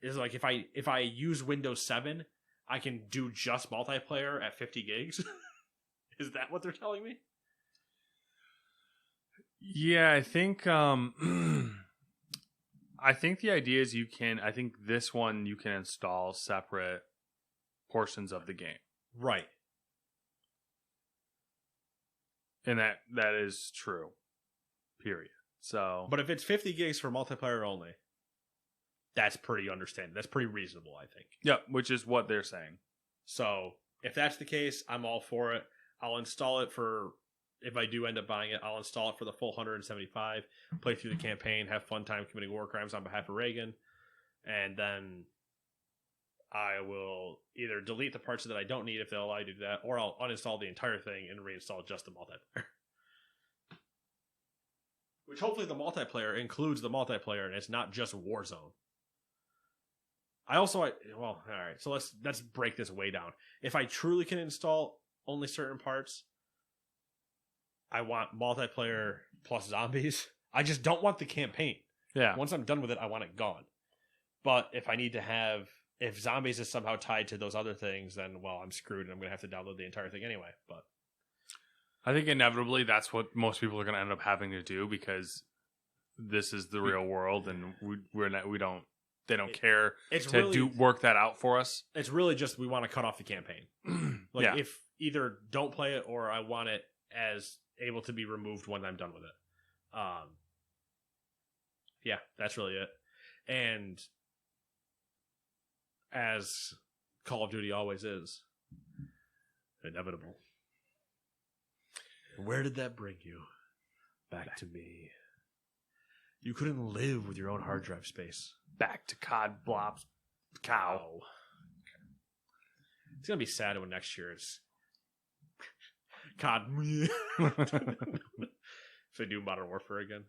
Is like if I use Windows 7, I can do just multiplayer at 50 gigs. Is that what they're telling me? Yeah, I think I think the idea is I think this one you can install separate portions of the game. Right. And that is true. Period. So, but if it's 50 gigs for multiplayer only, that's pretty understandable. That's pretty reasonable, I think. yeah, which is what they're saying. So if that's the case, I'm all for it. I'll install it for, if I do end up buying it, I'll install it for the full 175, play through the campaign, have fun time committing war crimes on behalf of Reagan, and then I will either delete the parts that I don't need if they'll allow you to do that, or I'll uninstall the entire thing and reinstall just the multiplayer. Which hopefully the multiplayer includes the multiplayer and it's not just Warzone. Well, all right, so let's break this way down. If I truly can install only certain parts, I want multiplayer plus zombies. I just don't want the campaign. Yeah. Once I'm done with it, I want it gone. But if I need to have, if zombies is somehow tied to those other things, then, well, I'm screwed and I'm going to have to download the entire thing anyway. But I think inevitably that's what most people are going to end up having to do because this is the real world and they don't care to work that out for us. It's really just we want to cut off the campaign. If either don't play it or I want it as able to be removed when I'm done with it. Yeah, that's really it. And as Call of Duty always is, inevitable. And where did that bring you? Back to me. You couldn't live with your own hard drive space. Back to COD Blobs Cow. Okay. It's going to be sad when next year it's COD. If they do Modern Warfare again.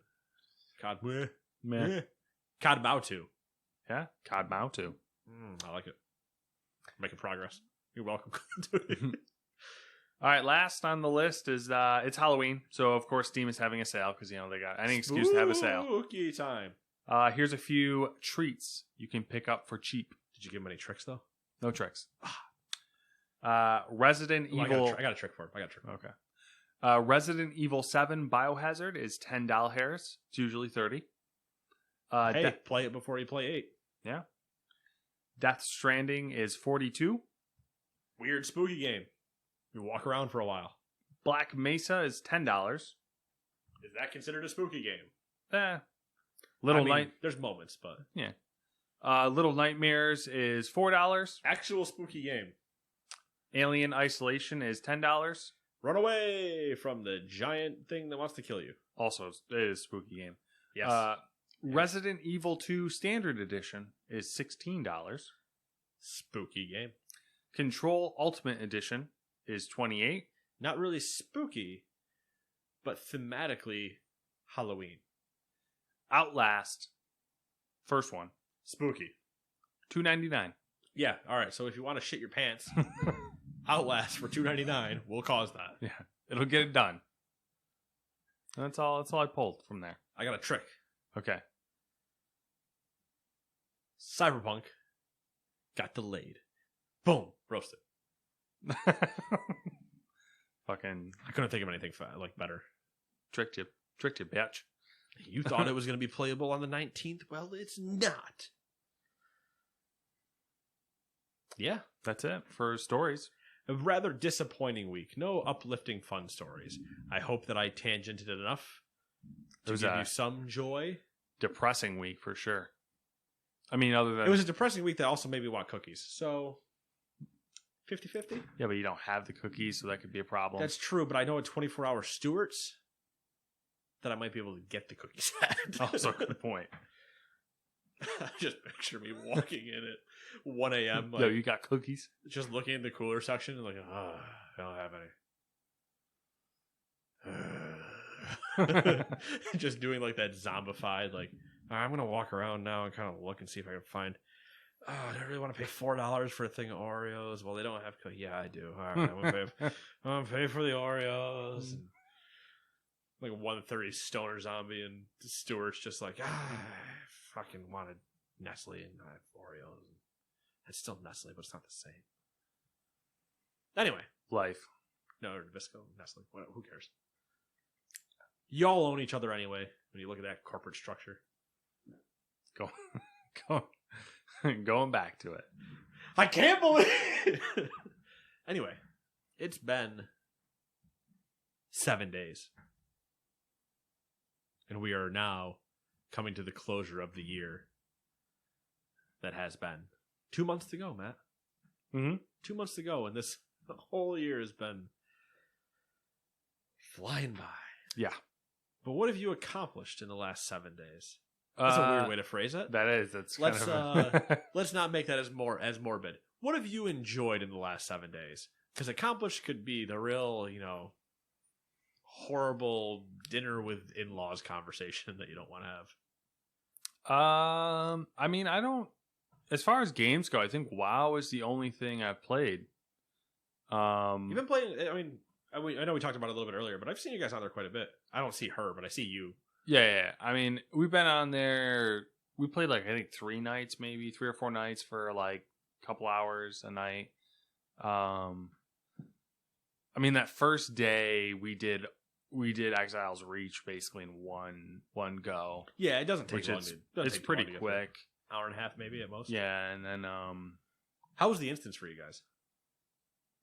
COD. Meh. COD Bow 2. Yeah, COD Mao too. I like it. Making progress. You're welcome. All right, last on the list is it's Halloween, so of course Steam is having a sale because they got any excuse to have a sale. Spooky time. Here's a few treats you can pick up for cheap. Did you give him any tricks though? No tricks. Resident Evil. I got a trick for him. Okay. Resident Evil 7 Biohazard is $10. It's usually $30. Hey, play it before you play 8. Yeah. Death Stranding is $42. Weird spooky game. You walk around for a while. Black Mesa is $10. Is that considered a spooky game? There's moments, but yeah. Little Nightmares is $4. Actual spooky game. Alien Isolation is $10. Run away from the giant thing that wants to kill you. Also, it is a spooky game. Yes. Resident Evil 2 Standard Edition is $16. Spooky game. Control Ultimate Edition is $28. Not really spooky, but thematically Halloween. Outlast, first one, spooky. $2.99. Yeah, all right. So if you want to shit your pants, Outlast for $2.99 will cause that. Yeah, it'll get it done. That's all I pulled from there. I got a trick. Okay. Cyberpunk got delayed. Boom, roasted. Fucking. I couldn't think of anything better. Tricked you, bitch. You thought it was going to be playable on the 19th? Well, it's not. Yeah. That's it for stories. A rather disappointing week. No uplifting, fun stories. I hope that I tangented enough to give you some joy. Depressing week for sure. I mean, other than... It was a depressing week that also made me want cookies. So, 50-50? Yeah, but you don't have the cookies, so that could be a problem. That's true, but I know at 24-hour Stewart's that I might be able to get the cookies at. Also, good point. Just picture me walking in at 1 a.m. Yo, you got cookies? Just looking in the cooler section and like, I don't have any. Just doing like that zombified, like, I'm going to walk around now and kind of look and see if I can find, do I really want to pay $4 for a thing of Oreos? Well, they don't have cookies. Yeah, I do. All right, I'm going to pay for the Oreos. And like a 130 stoner zombie and Stewart's just like, I fucking wanted Nestle and I have Oreos. It's still Nestle, but it's not the same. Anyway. Life. No, Nabisco, Nestle, whatever, who cares? Y'all own each other anyway when you look at that corporate structure. Going back to it. I can't believe it! Anyway, it's been 7 days. And we are now coming to the closure of the year that has been. 2 months to go, Matt. Mm-hmm. 2 months to go, and this whole year has been flying by. Yeah. But what have you accomplished in the last 7 days? That's a weird way to phrase it. That is. That's let's let's not make that as morbid. What have you enjoyed in the last 7 days? Because accomplished could be the real, horrible dinner with in-laws conversation that you don't want to have. I mean, I don't. As far as games go, I think WoW is the only thing I've played. You've been playing. I know we talked about it a little bit earlier, but I've seen you guys on there quite a bit. I don't see her, but I see you. Yeah. I mean, we've been on there. We played I think 3 nights, maybe 3 or 4 nights for a couple hours a night. I mean, that first day we did Exile's Reach basically in one go. Yeah, it doesn't take long. It's pretty quick. Hour and a half maybe at most. Yeah, and then how was the instance for you guys?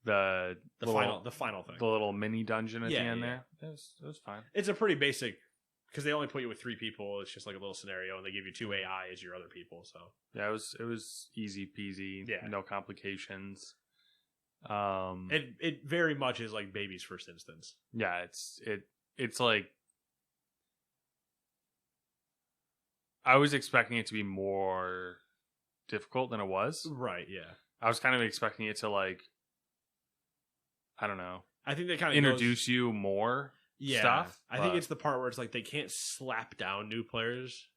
The final thing. The little mini dungeon at the end there. It was fine. It's a pretty basic because they only put you with 3 people. It's just like a little scenario, and they give you 2 AI as your other people. So yeah, it was easy peasy. Yeah. No complications. it very much is like baby's first instance. Yeah, it's like I was expecting it to be more difficult than it was. Right. Yeah. I was kind of expecting it to like, I don't know, I think they kind of introduce you more stuff. I think it's the part where it's like they can't slap down new players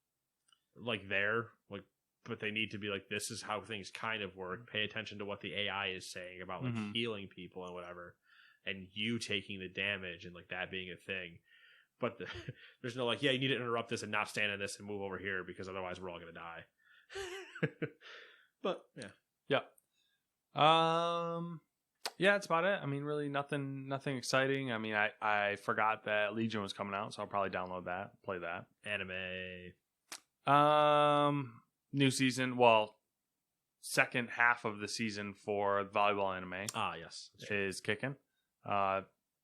like there, like, but they need to be like, this is how things kind of work. Pay attention to what the AI is saying about like healing people and whatever, and you taking the damage and like that being a thing. But there's no like, yeah, you need to interrupt this and not stand in this and move over here because otherwise we're all gonna die. But yeah. Yeah, that's about it. I mean, really nothing exciting. I mean, I forgot that Legion was coming out, so I'll probably download that, play that. Anime. New season. Well, second half of the season for the volleyball anime. Yes, is kicking.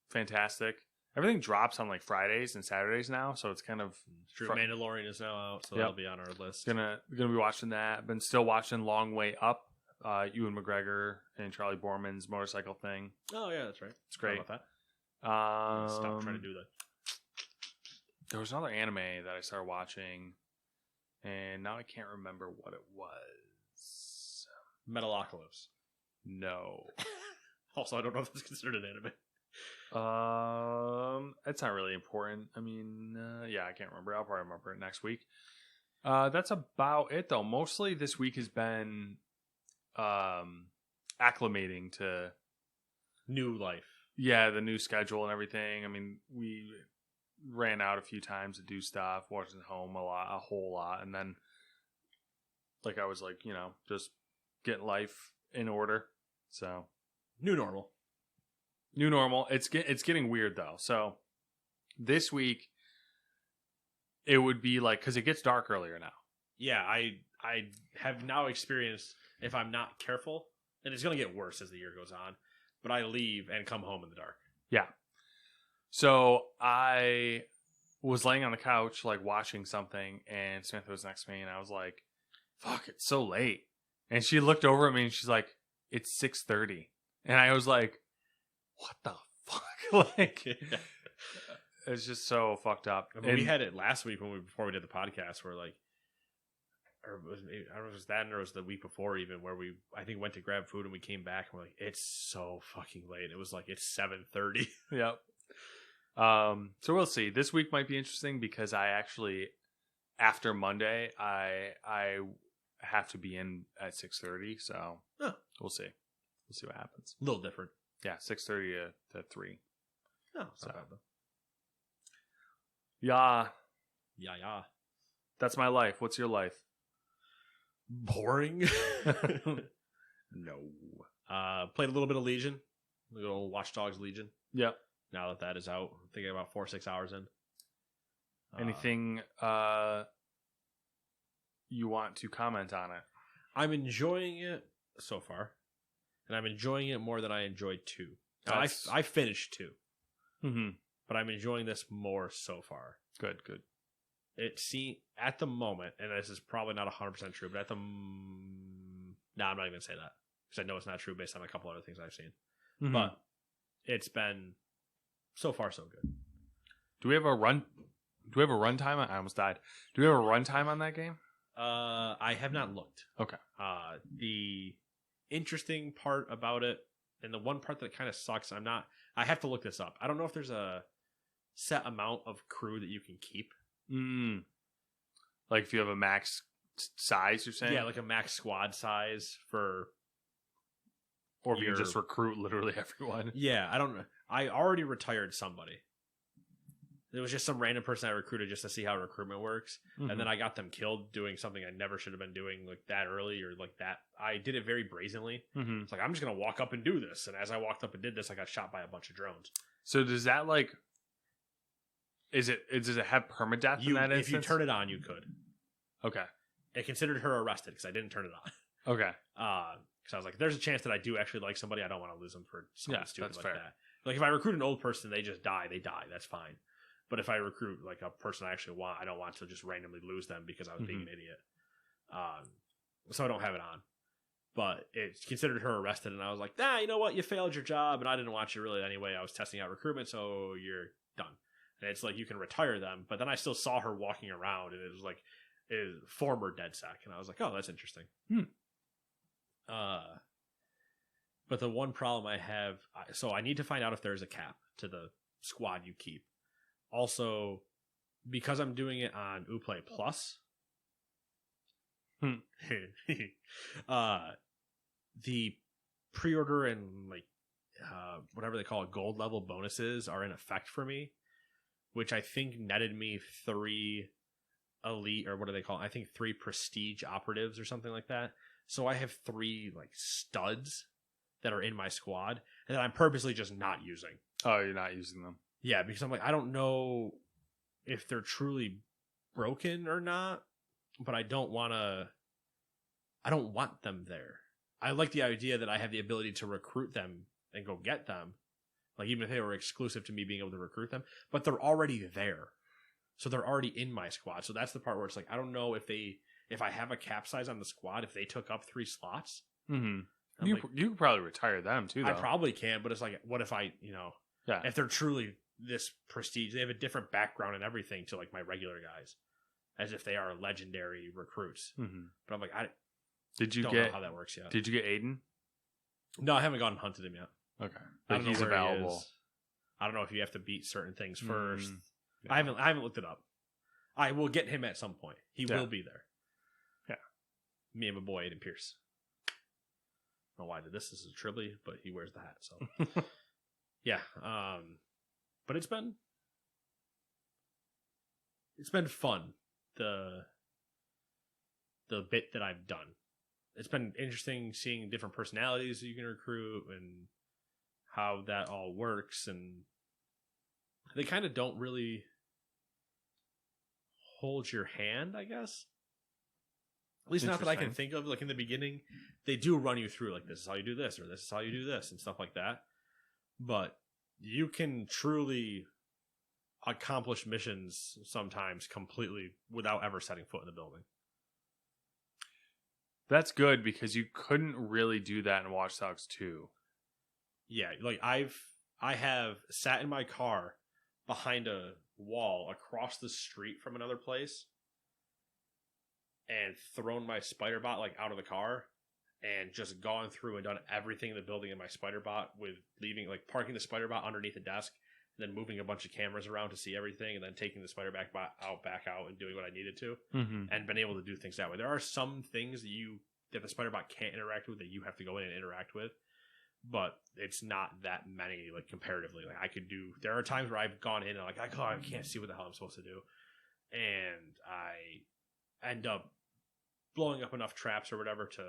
Fantastic. Everything drops on like Fridays and Saturdays now, so it's kind of true. Mandalorian is now out, so that'll be on our list. Gonna be watching that. Been still watching Long Way Up. Ewan McGregor and Charlie Borman's motorcycle thing. Oh yeah, that's right. It's great. How about that? Stop trying to do that. There was another anime that I started watching, and now I can't remember what it was. Metalocalypse. No. Also, I don't know if it's considered an anime. It's not really important. I mean, yeah, I can't remember. I'll probably remember it next week. That's about it, though. Mostly this week has been acclimating to new life. Yeah, the new schedule and everything. I mean, we ran out a few times to do stuff, watching home a whole lot, and then like I was like, just getting life in order. So new normal. It's getting weird though. So this week it would be like, because it gets dark earlier now. Yeah, I have now experienced, if I'm not careful, and it's going to get worse as the year goes on, but I leave and come home in the dark. Yeah. So I was laying on the couch, like watching something, and Samantha was next to me, and I was like, fuck, it's so late. And she looked over at me and she's like, it's 6:30. And I was like, what the fuck? Like, it's just so fucked up. I mean, we had it last week before we did the podcast, where like, or it was, I don't know if it was that or it was the week before even, where we, I think, went to grab food and we came back and we're like, it's so fucking late. It was like, it's 7:30. Yep. So we'll see. This week might be interesting because I actually, after Monday, I have to be in at 6:30. So we'll see. We'll see what happens. A little different. Yeah, 6:30 to 3. No, it's not bad though. Yeah. That's my life. What's your life? Boring. No. Played a little bit of Legion. A little Watch Dogs Legion. Yep. Now that is out, I'm thinking about 4 or 6 hours in. Anything you want to comment on it? I'm enjoying it so far, and I'm enjoying it more than I enjoyed 2. Now, I finished 2, but I'm enjoying this more so far. Good. At the moment, and this is probably not 100% true, but I'm not even gonna say that because I know it's not true based on a couple other things I've seen. But it's been so far so good. Do we have a runtime? I almost died. Do we have a runtime on that game? I have not looked. Okay. The interesting part about it, and the one part that kind of sucks, I have to look this up. I don't know if there's a set amount of crew that you can keep. Like if you have a max size, you're saying? Yeah, like a max squad size for... Or if you can just recruit literally everyone. Yeah, I don't know. I already retired somebody. It was just some random person I recruited just to see how recruitment works. And then I got them killed doing something I never should have been doing like that early or like that. I did it very brazenly. It's like, I'm just going to walk up and do this. And as I walked up and did this, I got shot by a bunch of drones. So does that like... does it have permadeath in that instance? If you turn it on, you could. Okay. It considered her arrested because I didn't turn it on. Okay. Because I was like, there's a chance that I do actually like somebody. I don't want to lose them for something stupid that's like fair. that. Like if I recruit an old person, they just die. They die. That's fine. But if I recruit like a person I actually want, I don't want to just randomly lose them because I was being an idiot. So I don't have it on. But it considered her arrested, and I was like, you know what? You failed your job, and I didn't want you really anyway. I was testing out recruitment, so you're done. And it's like, you can retire them. But then I still saw her walking around, and it was like a former DedSec. And I was like, oh, that's interesting. But the one problem I have, so I need to find out if there's a cap to the squad you keep. Also, because I'm doing it on Uplay Plus, the pre-order and like whatever they call it, gold level bonuses are in effect for me, which I think netted me 3 elite, or what do they call it? I think 3 prestige operatives or something like that. So I have 3 like studs that are in my squad, and that I'm purposely just not using. Oh, you're not using them? Yeah, because I'm like, I don't know if they're truly broken or not, but I don't want them there. I like the idea that I have the ability to recruit them and go get them. Like, even if they were exclusive to me being able to recruit them, but they're already there. So they're already in my squad. So that's the part where it's like, I don't know if I have a cap size on the squad, if they took up 3 slots. Mm-hmm. You could probably retire them too, though. I probably can, but it's like, what if I, if they're truly this prestige, they have a different background and everything to like my regular guys, as if they are legendary recruits. Mm-hmm. But I'm like, I don't know how that works yet. Did you get Aiden? No, I haven't gone and hunted him yet. Okay, but he's available. I don't know if you have to beat certain things first. Yeah. I haven't looked it up. I will get him at some point. He will be there. Yeah, me and my boy Aiden Pierce. I don't know why I did this. This is a Tribly, but he wears the hat. So yeah, but it's been fun. The bit that I've done, it's been interesting seeing different personalities that you can recruit and how that all works, and they kind of don't really hold your hand, I guess. At least not that I can think of. Like in the beginning, they do run you through like, this is how you do this, or this is how you do this, and stuff like that. But you can truly accomplish missions sometimes completely without ever setting foot in the building. That's good, because you couldn't really do that in Watch Dogs 2. Yeah, like I have sat in my car behind a wall across the street from another place and thrown my spider bot like out of the car and just gone through and done everything in the building in my spider bot, with leaving, like, parking the spider bot underneath the desk, and then moving a bunch of cameras around to see everything, and then taking the spider back out and doing what I needed to, and been able to do things that way. There are some things that the spider bot can't interact with that you have to go in and interact with, but it's not that many, like, comparatively. Like, there are times where I've gone in and like, I can't see what the hell I'm supposed to do, and I end up blowing up enough traps or whatever to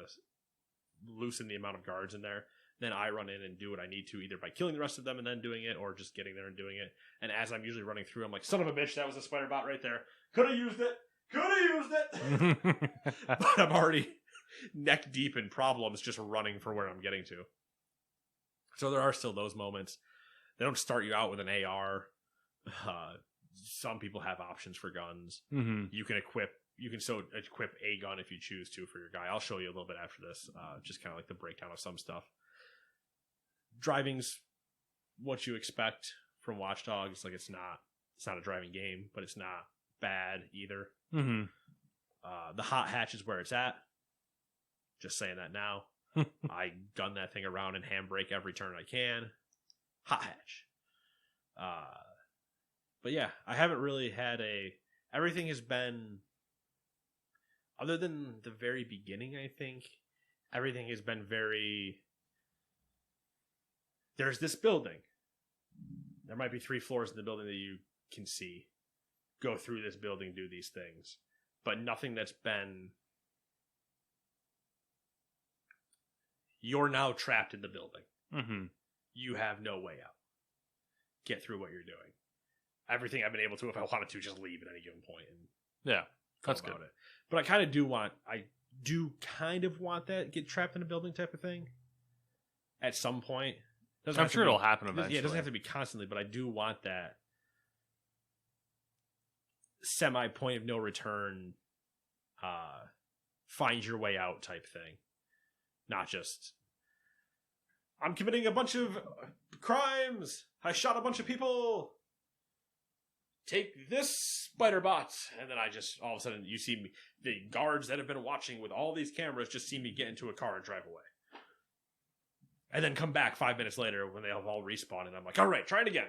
loosen the amount of guards in there. Then I run in and do what I need to, either by killing the rest of them and then doing it, or just getting there and doing it. And as I'm usually running through, I'm like, son of a bitch, that was a spider bot right there. Could have used it. But I'm already neck deep in problems just running for where I'm getting to. So there are still those moments. They don't start you out with an AR. Some people have options for guns. You can still equip a gun if you choose to for your guy. I'll show you a little bit after this, just kind of like the breakdown of some stuff. Driving's what you expect from Watch Dogs. Like, it's not a driving game, but it's not bad either. The hot hatch is where it's at. Just saying that now. I gun that thing around and handbrake every turn I can. Hot hatch. But yeah, I haven't really had everything has been, other than the very beginning, I think, everything has been very, there's this building. There might be 3 floors in the building that you can see. Go through this building, do these things. But nothing that's been, you're now trapped in the building. You have no way out. Get through what you're doing. Everything I've been able to, if I wanted to, just leave at any given point. And yeah, that's good. It. But I kind of do want that get trapped in a building type of thing at some point. I'm sure it'll happen eventually. Yeah, it doesn't have to be constantly, but I do want that semi point of no return, find your way out type thing. Not just, I'm committing a bunch of crimes. I shot a bunch of people. Take this, spider bot. And then I just, all of a sudden, you see me, the guards that have been watching with all these cameras just see me get into a car and drive away. And then come back 5 minutes later when they have all respawned, and I'm like, all right, try it again.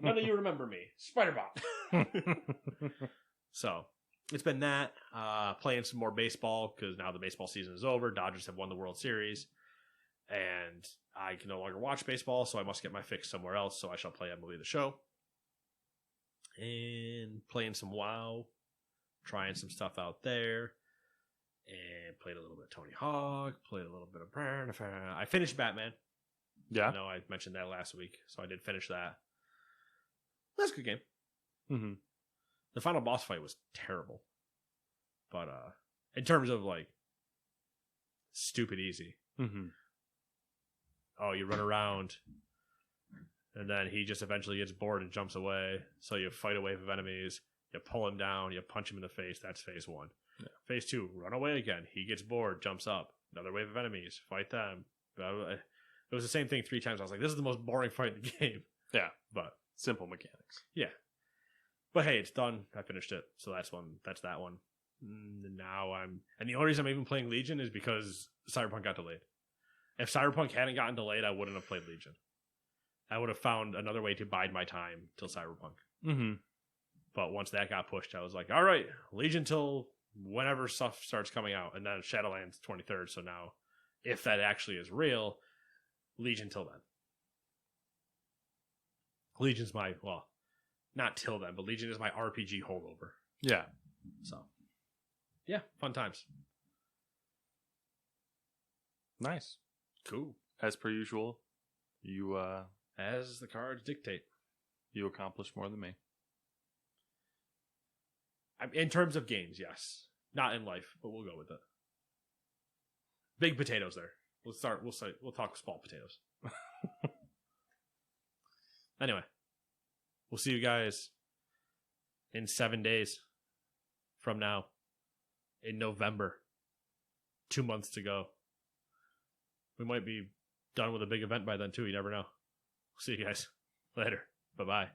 None of you remember me. Spider bot. So, it's been that. Playing some more baseball, because now the baseball season is over. Dodgers have won the World Series. And I can no longer watch baseball, so I must get my fix somewhere else, so I shall play MLB The Show. And playing some WoW, trying some stuff out there, and played a little bit of Tony Hawk, played a little bit of I finished Batman. Yeah. I know I mentioned that last week, so I did finish that. That's a good game. Mm-hmm. The final boss fight was terrible. But in terms of like stupid easy. Mm-hmm. Oh, you run around, and then he just eventually gets bored and jumps away. So you fight a wave of enemies, you pull him down, you punch him in the face. That's phase 1. Yeah. Phase 2, run away again. He gets bored, jumps up. Another wave of enemies, fight them. It was the same thing 3 times. I was like, this is the most boring fight in the game. Yeah, but simple mechanics. Yeah, but hey, it's done. I finished it, so that's that one. Now and the only reason I'm even playing Legion is because Cyberpunk got delayed. If Cyberpunk hadn't gotten delayed, I wouldn't have played Legion. I would have found another way to bide my time till Cyberpunk. Mm-hmm. But once that got pushed, I was like, all right, Legion till whenever stuff starts coming out. And then Shadowlands 23rd. So now, if that actually is real, Legion till then. Legion's my, well, not till then, but Legion is my RPG holdover. Yeah. So, yeah, fun times. Nice. Cool. As per usual, you as the cards dictate, you accomplished more than me. In terms of games, yes. Not in life, but we'll go with it. Big potatoes there. We'll talk small potatoes. Anyway, we'll see you guys in 7 days from now in November. 2 months to go. We might be done with a big event by then, too. You never know. See you guys later. Bye-bye.